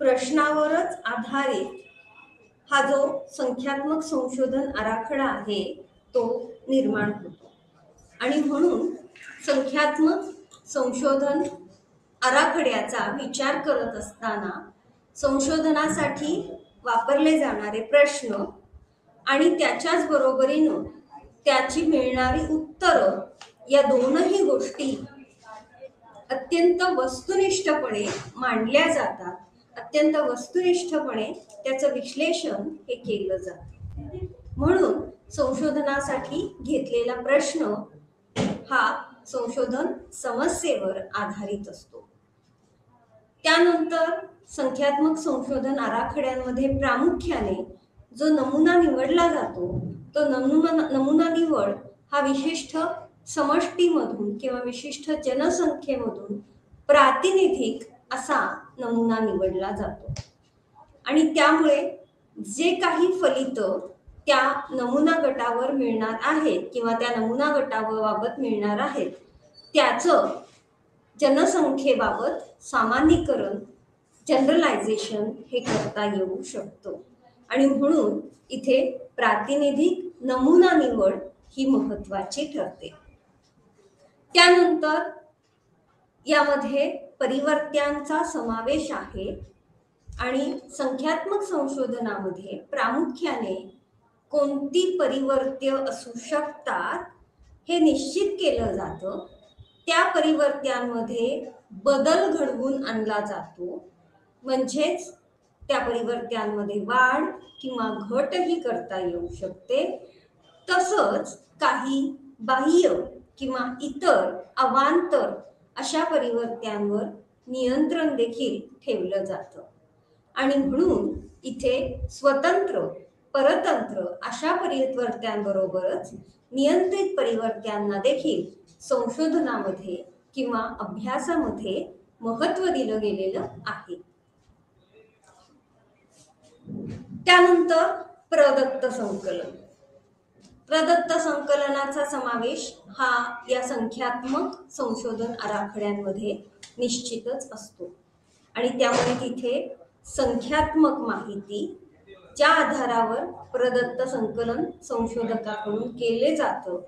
प्रश्नावरच आधारित हा जो संख्यात्मक संशोधन आराखडा आहे तो निर्माण होतो. आणि म्हणून संख्यात्मक संशोधन आराखड्याचा विचार करत असताना संशोधनासाठी वापरले जाणारे प्रश्न आणि त्याच्याच बरोबरीनं त्याची मिळणारी उत्तरं या दोनही गोष्टी अत्यंत वस्तुनिष्ठपणे मांडल्या जातात. अत्यंत वस्तुनिष्ठपणे त्याचं विश्लेषण हे केलं जातं. म्हणून संशोधनासाठी घेतलेला प्रश्न हा संशोधन समस्येवर आधारित असतो. त्यानंतर संख्यात्मक संशोधन आराखड्यांमध्ये प्रामुख्याने जो नमुना निवडला जातो तो नमुना निवड हा विशिष्ट समष्टीमधून किंवा विशिष्ट जनसंख्येमधून प्रातिनिधिक असा नमुना निवडला जातो. आणि त्यामुळे जे काही फलित त्या नमुना गटावर मिळणार आहेत किंवा त्या नमुना गटाबाबत मिळणार आहेत त्याचं जनसंख्येबाबत सामान्यीकरण जनरलायझेशन हे करता येऊ शकतं. आणि म्हणून इथे प्रातिनिधिक नमुना निवड ही महत्वाची ठरते. त्यानंतर यामध्ये परिवर्त्यांचा समावेश आहे आणि संख्यात्मक संशोधनामध्ये प्रामुख्याने कोणती परिवर्त्य असू शकतात हे निश्चित केलं जातं. त्या परिवर्त्यांमध्ये बदल घडवून आणला जातो. म्हणजेच त्या परिवर्त्यांमध्ये वाढ किंवा घटही करता येऊ शकते. तसंच काही बाह्य किंवा इतर अवांतर अशा परिवर्त्यांवर नियंत्रण देखील ठेवलं जातं. आणि म्हणून इथे स्वतंत्र परतंत्र अशा परिवर्त्यांबरोबरच नियंत्रित परिवर्त्यांना देखील संशोधनामध्ये किंवा अभ्यासामध्ये महत्त्व दिलं गेलेलं आहे. त्यानंतर प्रदत्त संकलन. प्रदत्त संकलनाचा समावेश हा या संख्यात्मक संशोधन आराखड्यांमध्ये निश्चितच असतो. आणि त्यामुळे तिथे संख्यात्मक माहिती ज्या आधारावर प्रदत्त संकलन संशोधकाकडून केले जातं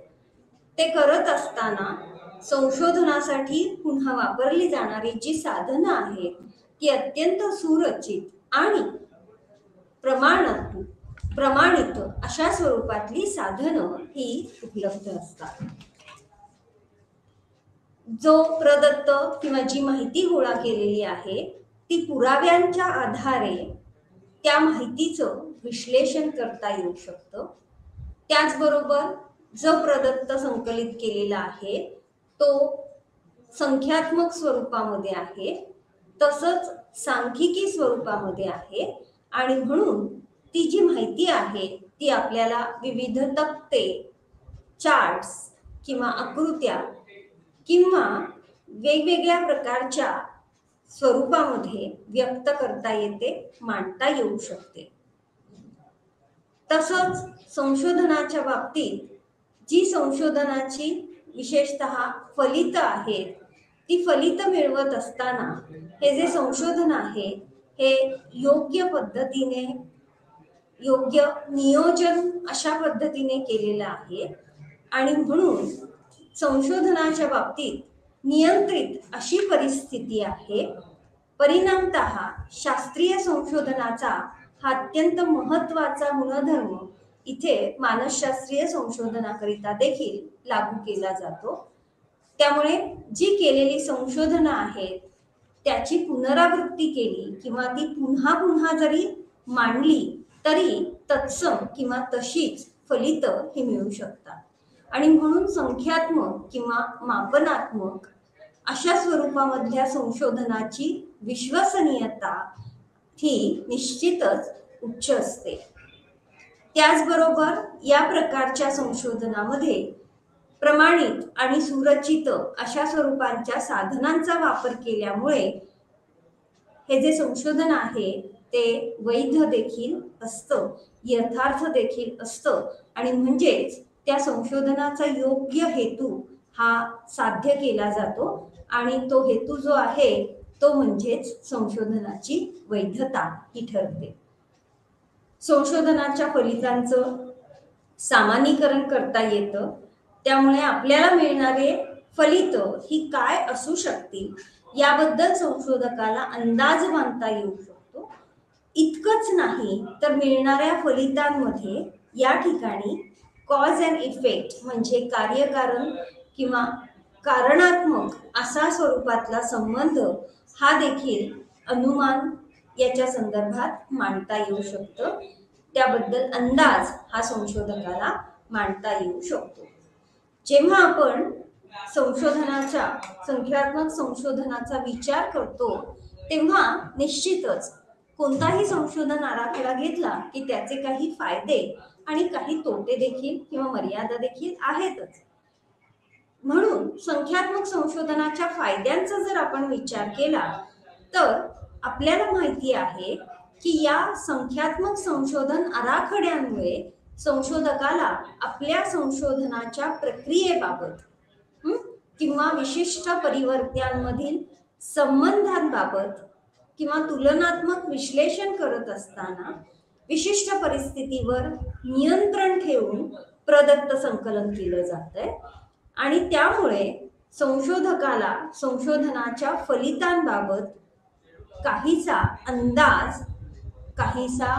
ते करत असताना संशोधनासाठी पुन्हा वापरली जाणारी जी साधनं आहेत ती अत्यंत सुरक्षित आणि प्रमाणित अशा स्वरूपातली साधनं ही उपलब्ध असतात. जो प्रदत्त किंवा जी माहिती गोळा केलेली आहे ती पुराव्यांच्या आधारे त्या माहितीचं विश्लेषण करता येऊ शकतं. त्याचबरोबर जो प्रदत्त संकलित केलेला आहे तो संख्यात्मक स्वरूपामध्ये आहे तसंच सांख्यिकी स्वरूपामध्ये आहे. आणि म्हणून ती जी माहिती आहे ती आपल्याला विविध तक्ते, चार्ट्स किंवा आकृत्या किंवा वेगवेगळ्या प्रकारच्या स्वरूपामध्ये व्यक्त करता येते, मांडता येऊ शकते. तसंच संशोधनाच्या बाबतीत जी संशोधनाची विशेषतः फलित आहेत ती फलित मिळवत असताना हे जे संशोधन आहे हे योग्य पद्धतीने योग्य नियोजन अशा पद्धतीने केलेलं आहे. आणि म्हणून संशोधनाच्या बाबतीत नियंत्रित अशी परिस्थिती आहे. परिणामतः शास्त्रीय संशोधनाचा हा अत्यंत महत्त्वाचा गुणधर्म इथे मानसशास्त्रीय संशोधनाकरिता देखील लागू केला जातो. त्यामुळे जी केलेली संशोधनं आहेत त्याची पुनरावृत्ती केली किंवा ती पुन्हा पुन्हा जरी मांडली तरी तत्सम किंवा तशीच फलितं ही मिळू शकतात. आणि म्हणून संख्यात्मक किंवा मापनात्मक अशा स्वरूपामधल्या संशोधनाची विश्वसनीयता ही निश्चितच उच्च असते. त्याचबरोबर या प्रकारच्या संशोधनामध्ये प्रमाणित आणि सुरचित अशा स्वरूपांच्या साधनांचा वापर केल्यामुळे हे जे संशोधन आहे ते वैध देखील असतं, यथार्थ देखील असतं आणि म्हणजेच त्या संशोधनाचा योग्य हेतू हा साध्य केला जातो आणि तो हेतू जो आहे तो म्हणजेच संशोधनाची वैधता ही ठरते. संशोधनाच्या फलितांचं सामान्यीकरण करता येतं, त्यामुळे आपल्याला मिळणारे फलित ही काय असू शकतील याबद्दल संशोधकाला अंदाज बांधता येऊ शकतो. इतकंच नाही तर मिळणाऱ्या फलितांमध्ये या ठिकाणी कॉज अँड इफेक्ट म्हणजे कार्यकारण किंवा कारणात्मक असा स्वरूपातला संबंध हा देखील अनुमान याच्या संदर्भात मांडता येऊ शकतं. त्याबद्दल अंदाज हा संशोधकाला मांडता येऊ शकतो. जेव्हा आपण संख्यात्मक संशोधनाचा विचार करतो तेव्हा निश्चितच कोणताही संशोधन आराखडा घेतला की त्याचे काही फायदे आणि काही तोटे देखील किंवा मर्यादा देखील आहेतच. म्हणून संख्यात्मक संशोधनाच्या फायद्यांचा जर आपण विचार केला तर आपल्याला माहिती आहे की या संख्यात्मक संशोधन आराखड्यांमुळे संशोधकाला आपल्या संशोधनाच्या प्रक्रियेबाबत किंवा विशिष्ट परिवर्त्यांमधील संबंधांबाबत किंवा तुलनात्मक विश्लेषण करत असताना विशिष्ट परिस्थितीवर नियंत्रण ठेवून प्रदत्त संकलन केलं जातंय आणि त्यामुळे संशोधकाला संशोधनाच्या फलितांबाबत काहीसा अंदाज, काहीसा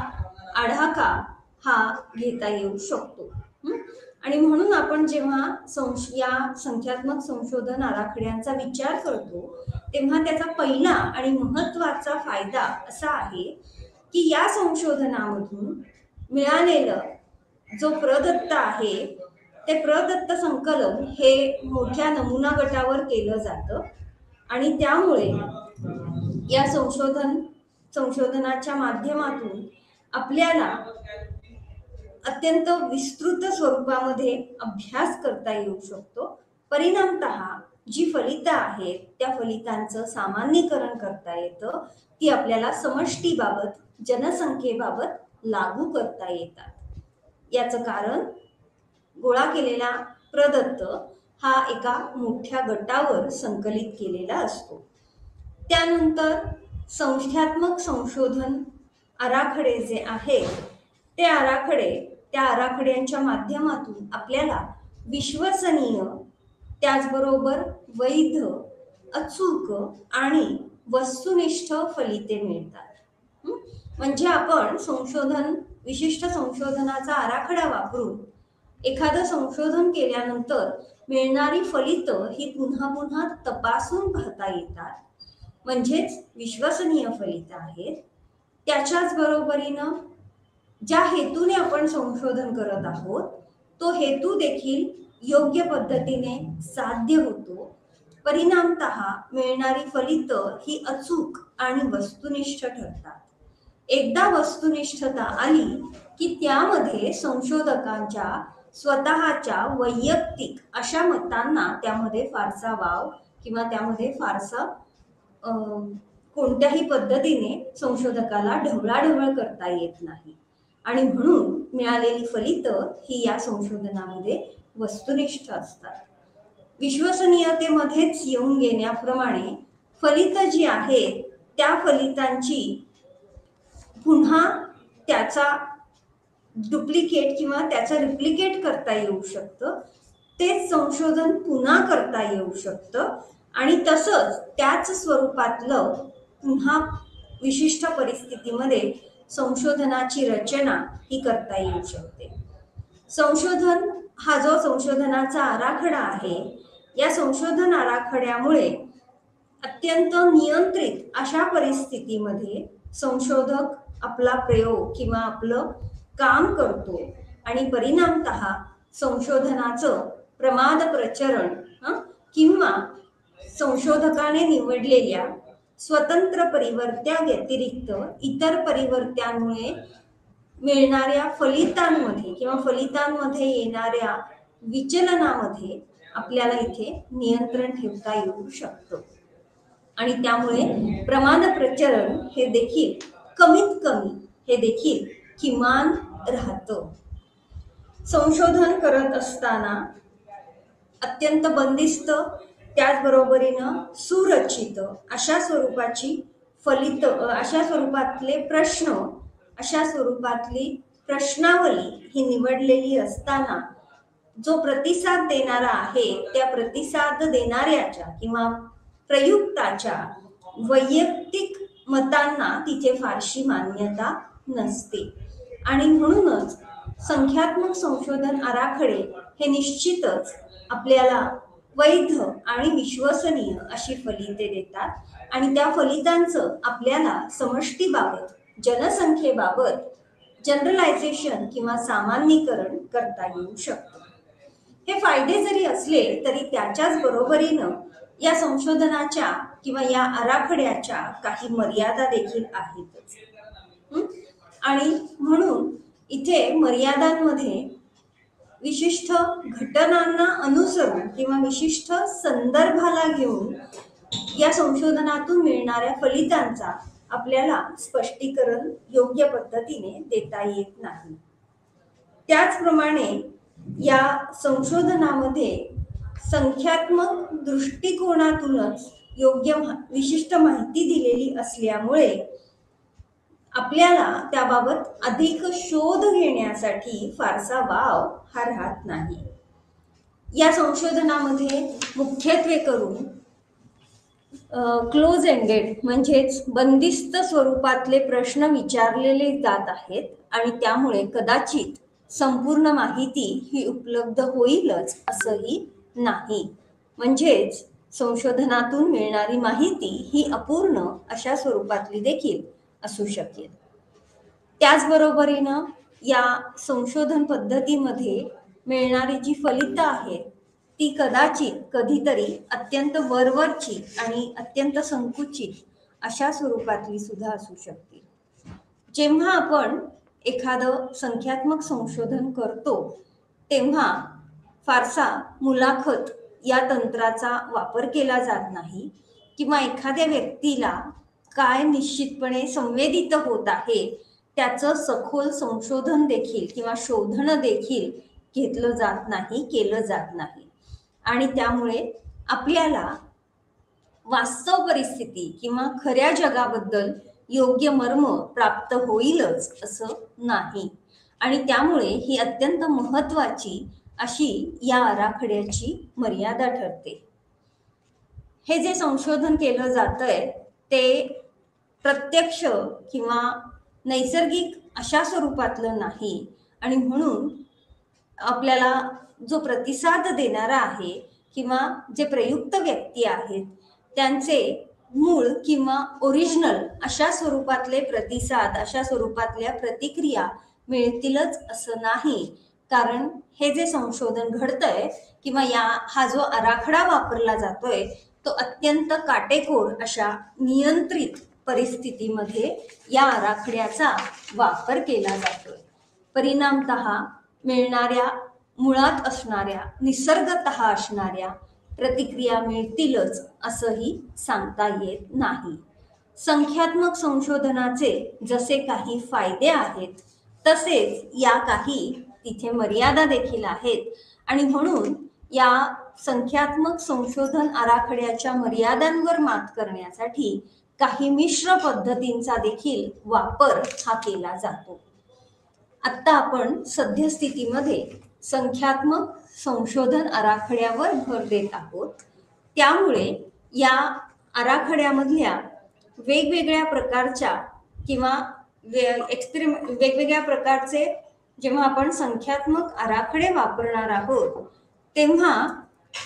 आढावा हा घेता येऊ शकतो. आणि म्हणून आपण जेव्हा या संख्यात्मक संशोधन आराखड्यांचा विचार करतो तेव्हा त्याचा पहिला आणि महत्वाचा फायदा असा आहे की या संशोधनामधून मिळालेलं जो प्रदत्त आहे ते प्रदत्त संकलन हे मोठ्या नमुना गटावर केलं जातं आणि त्यामुळे या संशोधनाच्या माध्यमातून आपल्याला अत्यंत विस्तृत स्वरूपामध्ये अभ्यास करता येऊ शकतो. परिणामतः जी फलितं आहेत त्या फलितांचं सामान्यीकरण करता येतं, ती आपल्याला समष्टीबाबत, जनसंख्येबाबत लागू करता येतात. याचं कारण गोळा केलेला प्रदत्त हा एका मोठ्या गटावर संकलित केलेला असतो. त्यानंतर संख्यात्मक संशोधन आराखडे जे आहेत ते त्या आराखड्यांच्या माध्यमातून आपल्याला विश्वसनीय, त्याचबरोबर वैध, अचूक आणि वस्तुनिष्ठ फलिते मिळतात. म्हणजे आपण विशिष्ट संशोधनाचा आराखडा वापरून एखादं संशोधन केल्यानंतर मिळणारी फलितं ही पुन्हा पुन्हा तपासून पाहता येतात, म्हणजेच विश्वसनीय फलितं आहेत. त्याच्याच बरोबरीनं ज्या हेतूने आपण संशोधन करत आहोत तो हेतू देखील योग्य पद्धतीने साध्य होतो. परिणामतः मिळणारी फलितं ही अचूक आणि वस्तुनिष्ठ ठरतात. एकदा वस्तुनिष्ठता आली की त्यामध्ये संशोधकांच्या स्वतःच्या वैयक्तिक अशा मतांना त्यामध्ये फारसा वाव किंवा त्यामध्ये फारसा कोणत्याही पद्धतीने संशोधकाला ढवळाढवळ करता येत नाही आणि म्हणून मिळालेली फलितं ही या संशोधनामध्ये वस्तुनिष्ठ असतात. विश्वसनीयतेमध्येच येऊन गेल्याप्रमाणे फलितं जी आहेत त्या फलितांची पुन्हा त्याचा डुप्लिकेट किंवा त्याचा रिप्लिकेट करता येऊ शकतं. तेच संशोधन पुन्हा करता येऊ शकतं आणि तसंच त्याच स्वरूपातलं पुन्हा विशिष्ट परिस्थितीमध्ये संशोधनाची रचना ही करता येऊ शकते. संशोधन हा जो संशोधनाचा आराखडा आहे या संशोधन आराखड्यामुळे अत्यंत नियंत्रित अशा परिस्थितीमध्ये संशोधक आपला प्रयोग किंवा आपलं काम करतो आणि परिणामतः संशोधनाचं प्रमाद प्रचरण किंवा संशोधकाने निवडलेल्या स्वतंत्र परिवर्त्या व्यतिरिक्त इतर परिवर्त्यांमुळे मिळणाऱ्या फलितांमध्ये किंवा फलितांमध्ये येणाऱ्या विचलनामध्ये आपल्याला इथे नियंत्रण ठेवता येऊ शकतं आणि त्यामुळे प्रमाद प्रचरण हे देखील कमीत कमी हे देखील किमान राहतं. संशोधन करत असताना अत्यंत बंदिस्त त्याचबरोबरीनं सुरक्षित अशा स्वरूपाची फलित अशा स्वरूपातले प्रश्न अशा स्वरूपातली प्रश्नावली ही निवडलेली असताना जो प्रतिसाद देणारा आहे त्या प्रतिसाद देणाऱ्याच्या किंवा प्रयुक्ताच्या वैयक्तिक मतांना तिथे फारशी मान्यता नसते आणि म्हणूनच संख्यात्मक संशोधन आराखडे हे निश्चितच आपल्याला वैध आणि विश्वसनीय अशी फलिते देतात आणि त्या फलितांचं आपल्याला समष्टीबाबत जनसंख्येबाबत जनरलायझेशन किंवा सामान्यीकरण करता येऊ शकतं. हे फायदे जरी असले तरी त्याच्याच बरोबरीनं या संशोधनाच्या किंवा या आराखड्याच्या काही मर्यादा देखील आहेतच आणि म्हणून इथे मर्यादांमध्ये विशिष्ट घटनांना अनुसरून किंवा विशिष्ट संदर्भाला घेऊन या संशोधनातून मिळणाऱ्या फलितांचा आपल्याला स्पष्टीकरण योग्य पद्धतीने देता येत नाही. त्याचप्रमाणे या संशोधनामध्ये संख्यात्मक दृष्टिकोनातूनच योग्य विशिष्ट माहिती दिलेली असल्यामुळे आपल्याला त्याबाबत अधिक शोध घेण्यासाठी फारसा वाव हा राहत नाही. या संशोधनामध्ये मुख्यत्वे करून क्लोज एंडेड म्हणजेच बंदिस्त स्वरूपातले प्रश्न विचारलेले जात आहेत आणि त्यामुळे कदाचित संपूर्ण माहिती ही उपलब्ध होईलच असंही नाही. म्हणजेच संशोधनातून मिळणारी माहिती ही अपूर्ण अशा स्वरूपातली देखील असू शकेल. त्याचबरोबरीनं या संशोधन पद्धतीमध्ये मिळणारी जी फलितं आहेत ती कदाचित कधीतरी अत्यंत वरवरची आणि अत्यंत संकुचित अशा स्वरूपातली सुद्धा असू शकते. जेव्हा आपण एखादं संख्यात्मक संशोधन करतो तेव्हा फारसा मुलाखत या तंत्राचा वापर केला जात नाही किंवा एखाद्या व्यक्तीला काय निश्चितपणे संवेदित होत आहे त्याचं सखोल संशोधन देखील किंवा शोधन देखील घेतलं जात नाही, केलं जात नाही आणि त्यामुळे आपल्याला वास्तव परिस्थिती किंवा खऱ्या जगाबद्दल योग्य मर्म प्राप्त होईलच असं नाही आणि त्यामुळे ही अत्यंत महत्त्वाची अशी या आराखड्याची मर्यादा ठरते. हे जे संशोधन केलं जातंय ते प्रत्यक्ष किंवा नैसर्गिक अशा स्वरूपातलं नाही आणि म्हणून आपल्याला जो प्रतिसाद देणारा आहे किंवा जे प्रयुक्त व्यक्ती आहेत त्यांचे मूळ किंवा ओरिजिनल अशा स्वरूपातले प्रतिसाद अशा स्वरूपातल्या प्रतिक्रिया मिळतीलच असं नाही. कारण हे जे संशोधन घडतंय किंवा हा जो आराखडा वापरला जातोय तो अत्यंत काटेकोर अशा नियंत्रित परिस्थितीमध्ये या आराखड्याचा वापर केला जातोय. परिणामतः मिळणाऱ्या मुळात असणाऱ्या निसर्गतः असणाऱ्या प्रतिक्रिया मिळतीलच असंही सांगता येत नाही. संख्यात्मक संशोधनाचे जसे काही फायदे आहेत तसेच या काही तिथे मर्यादा देखील आहेत आणि म्हणून या संख्यात्मक संशोधन आराखड्याच्या मर्यादांवर मात करण्यासाठी काही मिश्र पद्धतींचा देखील वापर हा केला जातो. आत्ता आपण सद्यस्थितीमध्ये संख्यात्मक संशोधन आराखड्यावर भर देत आहोत. त्यामुळे या आराखड्यामधल्या वेगवेगळ्या प्रकारच्या किंवा वेगवेगळ्या प्रकारचे जेव्हा आपण संख्यात्मक आराखडे वापरणार आहोत तेव्हा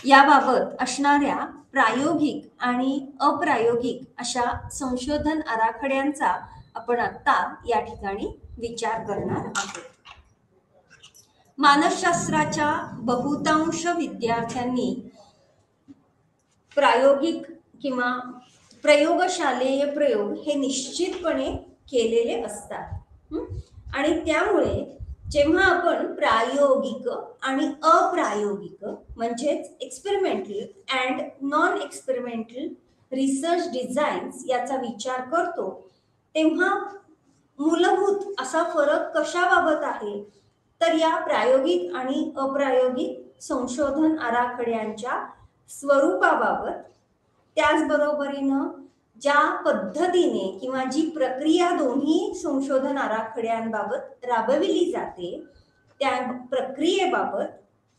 याबाबत असणाऱ्या प्रायोगिक आणि अप्रायोगिक अशा संशोधन आराखड्यांचा आपण आत्ता या ठिकाणी विचार करणार आहोत. मानसशास्त्राच्या बहुतांश विद्यार्थ्यांनी प्रायोगिक किंवा प्रयोगशालेय प्रयोग हे निश्चितपणे केलेले असतात. आणि त्यामुळे जेव्हा आपण प्रायोगिक आणि अप्रायोगिक म्हणजेच experimental and non experimental research designs याचा विचार करतो, तेव्हा मूलभूत असा फरक कशाबाबत आहे, तर या प्रायोगिक आणि अप्रायोगिक संशोधन आराखड्यांच्या स्वरूपाबाबत, त्याचबरोबरीनं ज्या पद्धतीने किंवा जी प्रक्रिया दोन्ही संशोधन आराखड्यांबाबत राबविली जाते त्या प्रक्रियेबाबत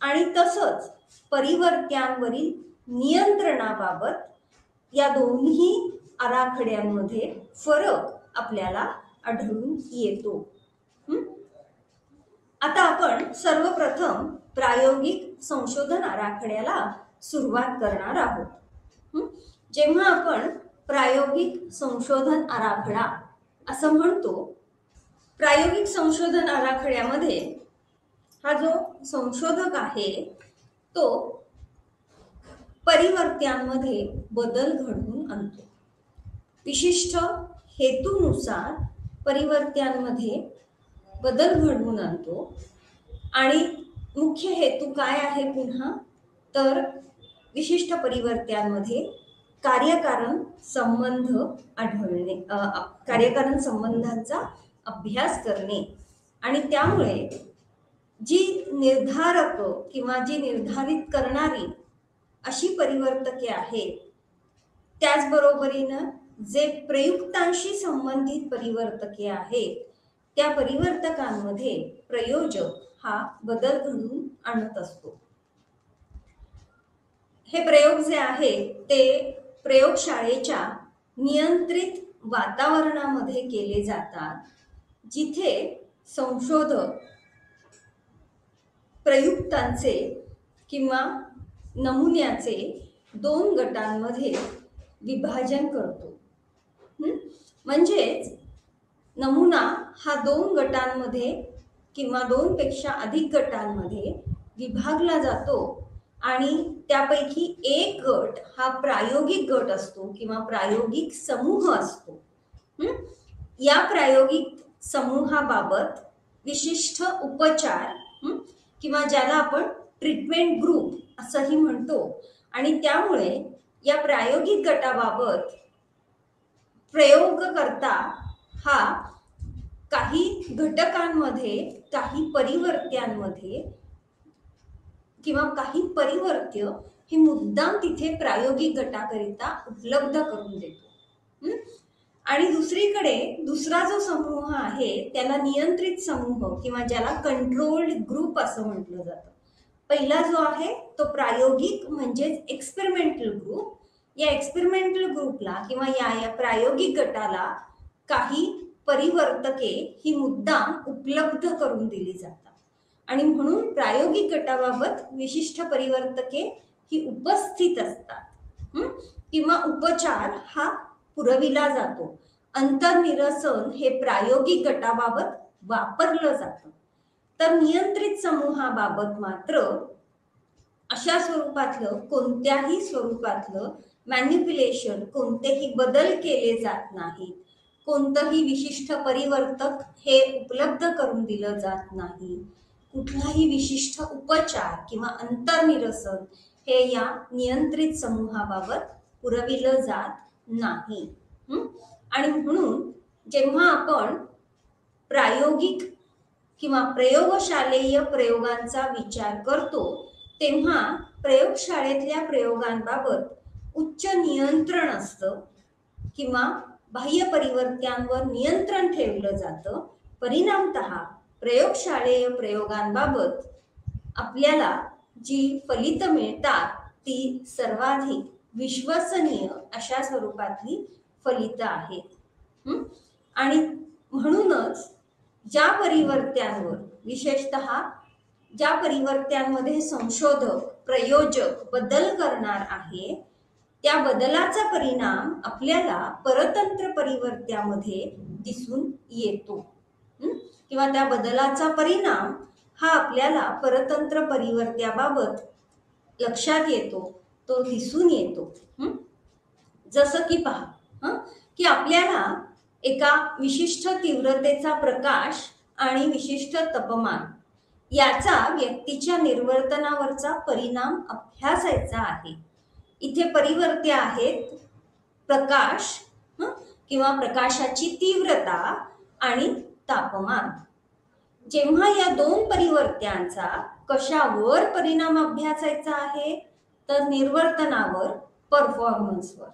आणि तसंच परिवर्त्यांवरील नियंत्रणाबाबत या दोन्ही आराखड्यांमध्ये फरक आपल्याला आढळून येतो. आता आपण सर्वप्रथम प्रायोगिक संशोधन आराखड्याला सुरुवात करणार आहोत. जेव्हा आपण प्रायोगिक संशोधन आराखडा असं म्हणतो, प्रायोगिक संशोधन आराखड्यामध्ये हा जो संशोधक आहे तो परिवर्त्यांमध्ये बदल घडवून आणतो. विशिष्ट हेतूनुसार परिवर्त्यांमध्ये बदल घडवून आणतो. आणि मुख्य हेतू काय आहे पुन्हा, तर विशिष्ट परिवर्त्यांमध्ये कार्यकारण संबंध आढळणे, कार्यकारण संबंधांचा अभ्यास करणे. आणि त्यामुळे जी निर्धारक किंवा जी निर्धारित करणारी अशी परिवर्तके आहेत, त्याचबरोबरीनं जे प्रयुक्तांशी संबंधित परिवर्तके आहेत त्या परिवर्तकांमध्ये प्रयोजक हा बदल घडवून आणत असतो. हे प्रयोग जे आहेत ते प्रयोगशाळेच्या नियंत्रित वातावरणामध्ये केले जातात, जिथे संशोधक प्रयुक्तांचे किंवा नमुन्याचे 2 गटांमध्ये विभाजन करतो. म्हणजेच नमुना हा 2 गटांमध्ये किंवा 2 पेक्षा अधिक गटांमध्ये विभागला जातो आणि त्यापैकी एक गट हा प्रायोगिक गट असतो किंवा प्रायोगिक समूह असतो. या प्रायोगिक समूहाबाबत विशिष्ट उपचार किंवा ज्याला आपण ट्रीटमेंट ग्रुप असंही म्हणतो. आणि त्यामुळे या प्रायोगिक गटाबाबत प्रयोगकर्ता हा काही घटकांमध्ये, काही परिवर्त्यांमध्ये किंवा काही परिवर्त्य हे मुद्दाम तिथे प्रायोगिक गटाकरिता उपलब्ध करून देतो. आणि दुसरीकडे दुसरा जो समूह आहे त्याला नियंत्रित समूह किंवा ज्याला कंट्रोल्ड ग्रुप असं म्हटलं जातं. पहिला जो आहे तो प्रायोगिक म्हणजेच एक्सपेरिमेंटल ग्रुप. या एक्सपेरिमेंटल ग्रुपला किंवा या प्रायोगिक गटाला काही परिवर्तके ही मुद्दाम उपलब्ध करून दिली जातात आणि म्हणून प्रायोगिक गटाबाबत विशिष्ट परिवर्तके ही उपस्थित असतात किंवा उपचार हा पुरविला जातो. अंतर्निरसन हे प्रायोगिक गटाबाबत वापरलं जातं. तर नियंत्रित समूहाबाबत मात्र अशा स्वरूपातलं कोणत्याही स्वरूपातलं मॅनिप्युलेशन, कोणतेही बदल केले जात नाहीत, कोणतंही विशिष्ट परिवर्तक हे उपलब्ध करून दिलं जात नाही, कुठलाही विशिष्ट उपचार किंवा अंतर्निरसन हे या नियंत्रित समूहाबाबत पुरविलं जात नाही. आणि म्हणून जेव्हा आपण प्रायोगिक किंवा प्रयोगशालेय प्रयोगांचा विचार करतो तेव्हा प्रयोगशाळेतल्या प्रयोगांबाबत उच्च नियंत्रण असतं किंवा बाह्य परिवर्त्यांवर नियंत्रण ठेवलं जातं. परिणामतः प्रयोगशालेय प्रयोगांबाबत आपल्याला जी फलितं मिळतात ती सर्वाधिक विश्वसनीय अशा स्वरूपातली फलितं आहेत. आणि म्हणूनच ज्या परिवर्त्यांवर, विशेषतः ज्या परिवर्त्यांमध्ये संशोधक प्रयोजक बदल करणार आहे त्या बदलाचा परिणाम आपल्याला परतंत्र परिवर्त्यामध्ये दिसून येतो किंवा त्या बदलाचा परिणाम हा आपल्याला परतंत्र परिवर्त्याबाबत लक्षात येतो, तो दिसून येतो. जसं की पहा, की आपल्याला एका विशिष्ट तीव्रतेचा प्रकाश आणि विशिष्ट तापमान याचा व्यक्तीच्या निर्वर्तनावरचा परिणाम अभ्यासायचा आहे. इथे परिवर्त्य आहेत प्रकाश किंवा प्रकाशाची तीव्रता आणि तापमान. जेव्हा या दोन परिवर्त्यांचा कशावर परिणाम अभ्यासायचा आहे, तर निर्वर्तनावर, परफॉर्मन्सवर.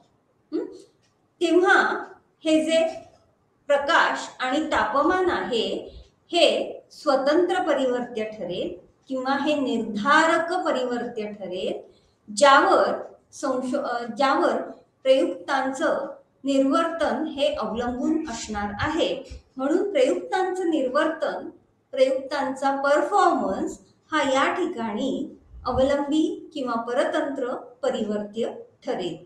तेव्हा हे जे प्रकाश आणि तापमान आहे हे स्वतंत्र परिवर्त्य ठरेल किंवा हे निर्धारक परिवर्त्य ठरेल, ज्यावर प्रयुक्तांचं निर्वर्तन हे अवलंबून असणार आहे. म्हणून प्रयुक्तांचं निर्वर्तन, प्रयुक्तांचा परफॉर्मन्स हा या ठिकाणी अवलंबी किंवा परतंत्र परिवर्त्य ठरेल.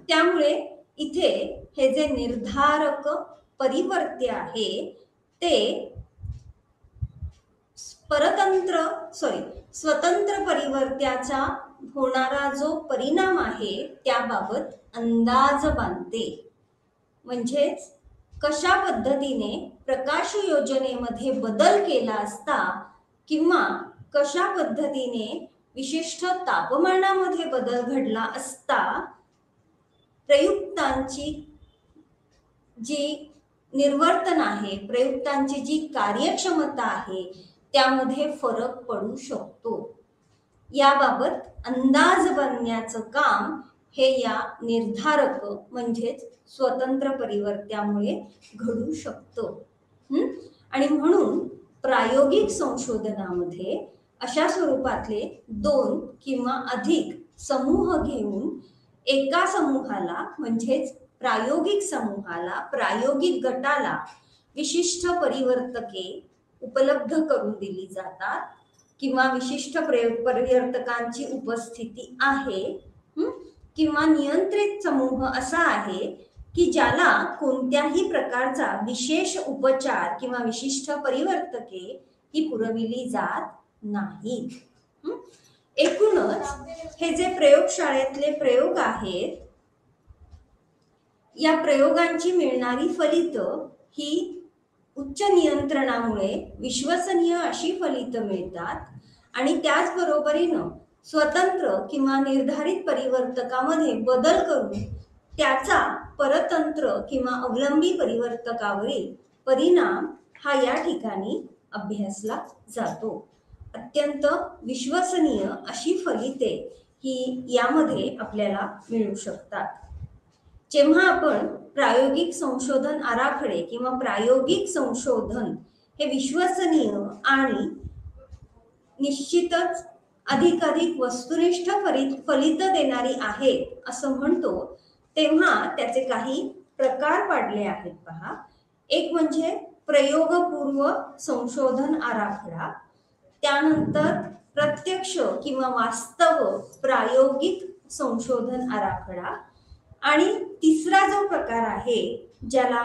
त्यामुळे इथे हे जे निर्धारक परिवर्त्य आहे ते स्वतंत्र परिवर्त्याचा होणारा जो परिणाम आहे त्याबाबत अंदाज बांधते. म्हणजेच कशा पद्धतीने प्रकाश योजनेमध्ये बदल केला असता किंवा कशा पद्धतीने विशिष्ट तापमानामध्ये बदल घडला असता प्रयुक्तांची जी निर्वर्तन आहे, प्रयुक्तांची जी कार्यक्षमता आहे त्यामध्ये फरक पडू शकतो. याबाबत अंदाज बांधण्याचं काम हे या निर्धारक म्हणजेच स्वतंत्र परिवर्त्यामुळे घडू शकतं. आणि म्हणून प्रायोगिक संशोधनामध्ये अशा स्वरूपातले 2 किंवा अधिक समूह घेऊन एका समूहाला म्हणजेच प्रायोगिक समूहाला, प्रायोगिक गटाला विशिष्ट परिवर्तके उपलब्ध करून दिली जातात किंवा विशिष्ट परिवर्तकांची उपस्थिती आहे किंवा नियंत्रित समूह असा आहे की ज्याला कोणत्याही प्रकारचा विशेष उपचार किंवा विशिष्ट परिवर्तके ही पुरविली जात नाहीत. एकूणच हे जे प्रयोगशाळेतले प्रयोग आहेत या प्रयोगांची मिळणारी फलितं ही उच्च नियंत्रणामुळे विश्वसनीय अशी फलितं मिळतात आणि त्याचबरोबरीनं स्वतंत्र किंवा निर्धारित परिवर्तकामध्ये बदल करून त्याचा परतंत्र किंवा अवलंबी परिवर्तकावरील परिणाम हा या ठिकाणी अभ्यासला जातो. अत्यंत विश्वसनीय अशी फलिते ही यामध्ये आपल्याला मिळू शकतात. जेव्हा आपण प्रायोगिक संशोधन आराखडे किंवा प्रायोगिक संशोधन हे विश्वसनीय आणि निश्चितच अधिकाधिक वस्तुनिष्ठ फलितं देणारी आहेत असं म्हणतो, तेव्हा त्याचे काही प्रकार पाडले आहेत. पहा, एक म्हणजे प्रयोगपूर्व संशोधन आराखडा, त्यानंतर प्रत्यक्ष किंवा वास्तव प्रायोगिक संशोधन आराखडा आणि तिसरा जो प्रकार आहे ज्याला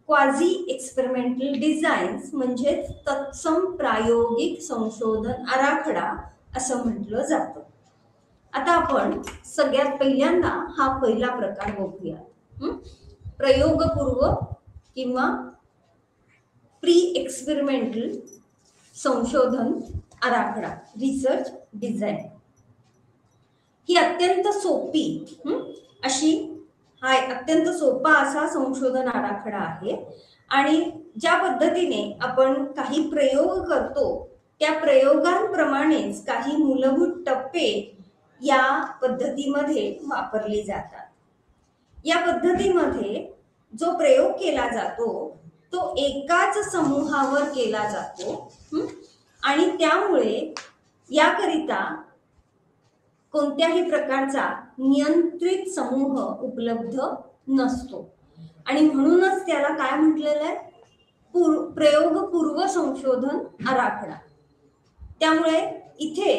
क्वाझी एक्सपेरिमेंटल डिझाईन्स म्हणजेच तत्सम प्रायोगिक संशोधन आराखडा असं म्हटलं जातं. आता आपण सगळ्यात पहिल्यांदा हा पहिला प्रकार बघूया. प्रयोगपूर्व किंवा प्री एक्सपेरिमेंटल संशोधन आराखडा, रिसर्च डिझाईन. ही अत्यंत सोपी अत्यंत सोपा असा संशोधन आराखडा आहे आणि ज्या पद्धतीने आपण काही प्रयोग करतो त्या प्रयोगांप्रमाणेच काही मूलभूत टप्पे या पद्धतीमध्ये वापरले जातात. या पद्धतीमध्ये जो प्रयोग केला जातो तो एकाच समूहावर केला जातो आणि त्यामुळे याकरिता कोणत्याही प्रकारचा नियंत्रित समूह उपलब्ध नसतो आणि म्हणूनच त्याला काय म्हटलेलं आहे, प्रयोगपूर्व संशोधन आराखडा. त्यामुळे इथे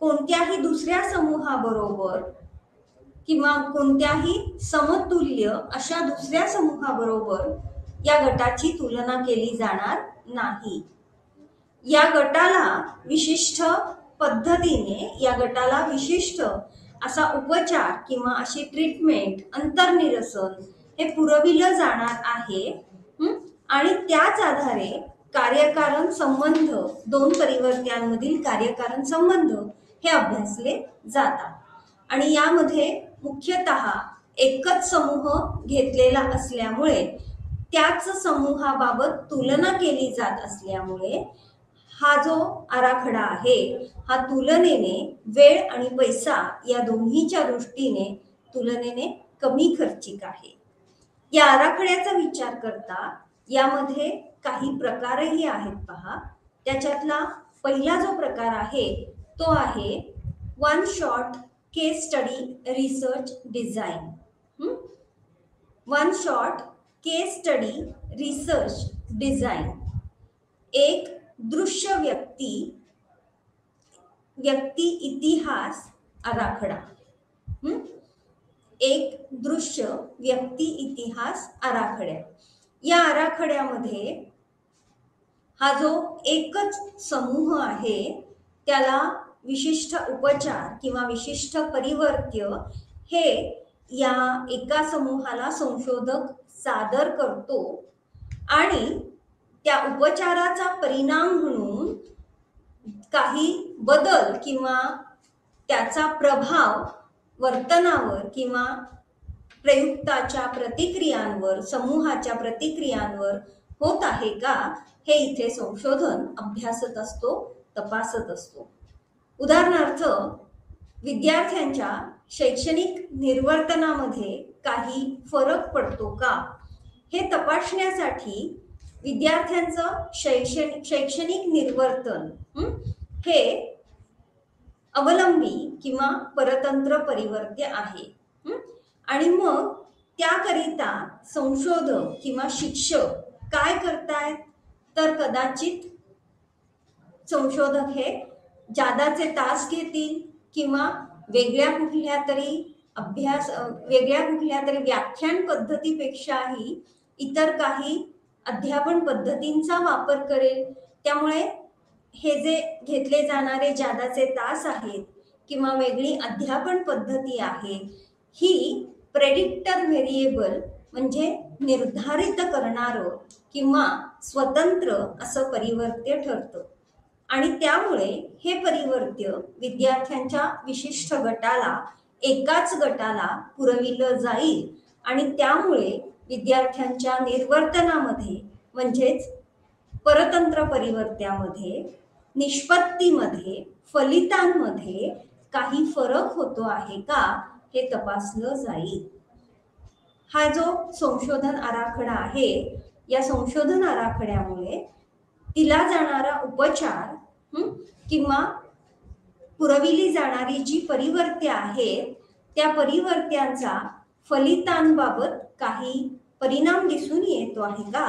कोणत्याही दुसऱ्या समूहाबरोबर किंवा कोणत्याही समतुल्य अशा दुसऱ्या समूहाबरोबर या गटाची तुलना केली जाणार नाही. या गटाला विशिष्ट पद्धतीने, या गटाला विशिष्ट असा उपचार किंवा अशी ट्रीटमेंट, अंतर्निरसन हे पुरविलं जाणार आहे. आणि त्याच आधारे कार्यकारण संबंध, दोन परिवर्त्यांमधील कार्यकारण संबंध हे अभ्यासले जातात. आणि यामध्ये मुख्यतः एकच समूह घेतलेला असल्यामुळे, त्याच समूहाबाबत तुलना केली जात असल्यामुळे हा जो आराखडा आहे हा तुलनेने वेळ आणि पैसा या दोन्हीच्या दृष्टीने तुलनेने कमी खर्चिक आहे. या आराखड्याचा विचार करता यामध्ये काही प्रकारही आहेत पहा. त्याच्यातला पहिला जो प्रकार आहे तो आहे one shot case study research design. One shot case study research design, एक दृश्य व्यक्ती इतिहास आराखडा. एक दृश्य व्यक्ती इतिहास आराखड्या. या आराखड्यामध्ये हा जो एकच समूह आहे त्याला विशिष्ट उपचार किंवा विशिष्ट परिवर्त्य हे या एका समूहाला संशोधक सादर करतो आणि त्या उपचाराचा परिणाम म्हणून काही बदल किंवा त्याचा प्रभाव वर्तनावर किंवा प्रयुक्ताच्या प्रतिक्रियांवर, समूहाच्या प्रतिक्रियांवर होत आहे का हे इथे संशोधन अभ्यासत असतो, तपासत असतो. उदाहरणार्थ, विद्यार्थ्यांच्या शैक्षणिक निर्वर्तनामध्ये काही फरक पडतो का हे तपासण्यासाठी विद्यार्थ्यांचं शैक्षणिक निर्वर्तन हे अवलंबी किंवा परतंत्र परिवर्त्य आहे. आणि मग त्याकरिता संशोधक किंवा शिक्षक काय करतायत तर कदाचित संशोधक हे जादाचे तास घेतील किंवा वेगळ्या कुठल्या तरी व्याख्यान पद्धतीपेक्षाही इतर काही अध्यापन पद्धतींचा वापर करेल. त्यामुळे हे जे घेतले जाणारे जादाचे तास आहेत किंवा वेगळी अध्यापन पद्धती आहे ही प्रेडिक्टर व्हेरिएबल म्हणजे निर्धारित करणारं किंवा स्वतंत्र असं परिवर्त्य ठरतं. आणि त्यामुळे हे परिवर्त्य विद्यार्थ्यांच्या विशिष्ट गटाला, एकाच गटाला पुरविलं जाईल आणि त्यामुळे विद्यार्थ्यांच्या निर्वर्तनामध्ये म्हणजेच परतंत्र परिवर्त्यामध्ये, निष्पत्तीमध्ये, फलितांमध्ये काही फरक होतो आहे का हे तपासलं जाईल. हा जो संशोधन आराखडा आहे या संशोधन आराखड्यामुळे दिला जाणारा उपचार किंवा पुरविली जाणारी जी परिवर्त्य आहेत त्या परिवर्त्यांचा फलितांबाबत काही परिणाम दिसून येतो आहे का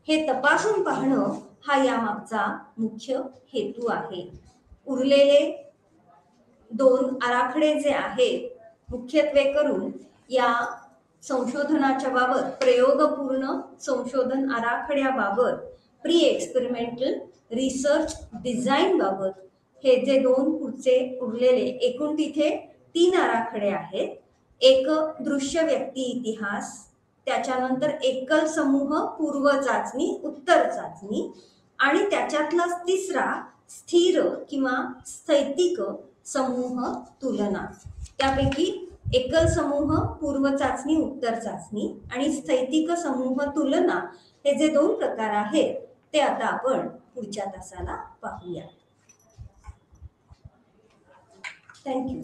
हे तपासून पाहणं हा यामागचा मुख्य हेतू आहे. उरलेले दोन आराखडे जे आहेत मुख्यत्वे करून या संशोधनाच्या बाबत, प्रयोगपूर्ण संशोधन आराखड्याबाबत, प्री एक्सपेरिमेंटल रिसर्च डिझाईन बाबत हे जे दोन पुढचे उरलेले एकूण तिथे 3 आराखडे आहेत. एक दृश्य व्यक्ती इतिहास, त्याच्यानंतर एकल समूह पूर्व चाचणी, उत्तर चाचणी आणि त्याच्यातला तिसरा स्थिर किंवा स्थैतिक समूह तुलना. त्यापैकी एकल समूह पूर्व चाचणी, उत्तर चाचणी आणि स्थैतिक समूह तुलना हे जे 2 प्रकार आहेत ते आता आपण पुढच्या तासाला पाहूया. थँक्यू.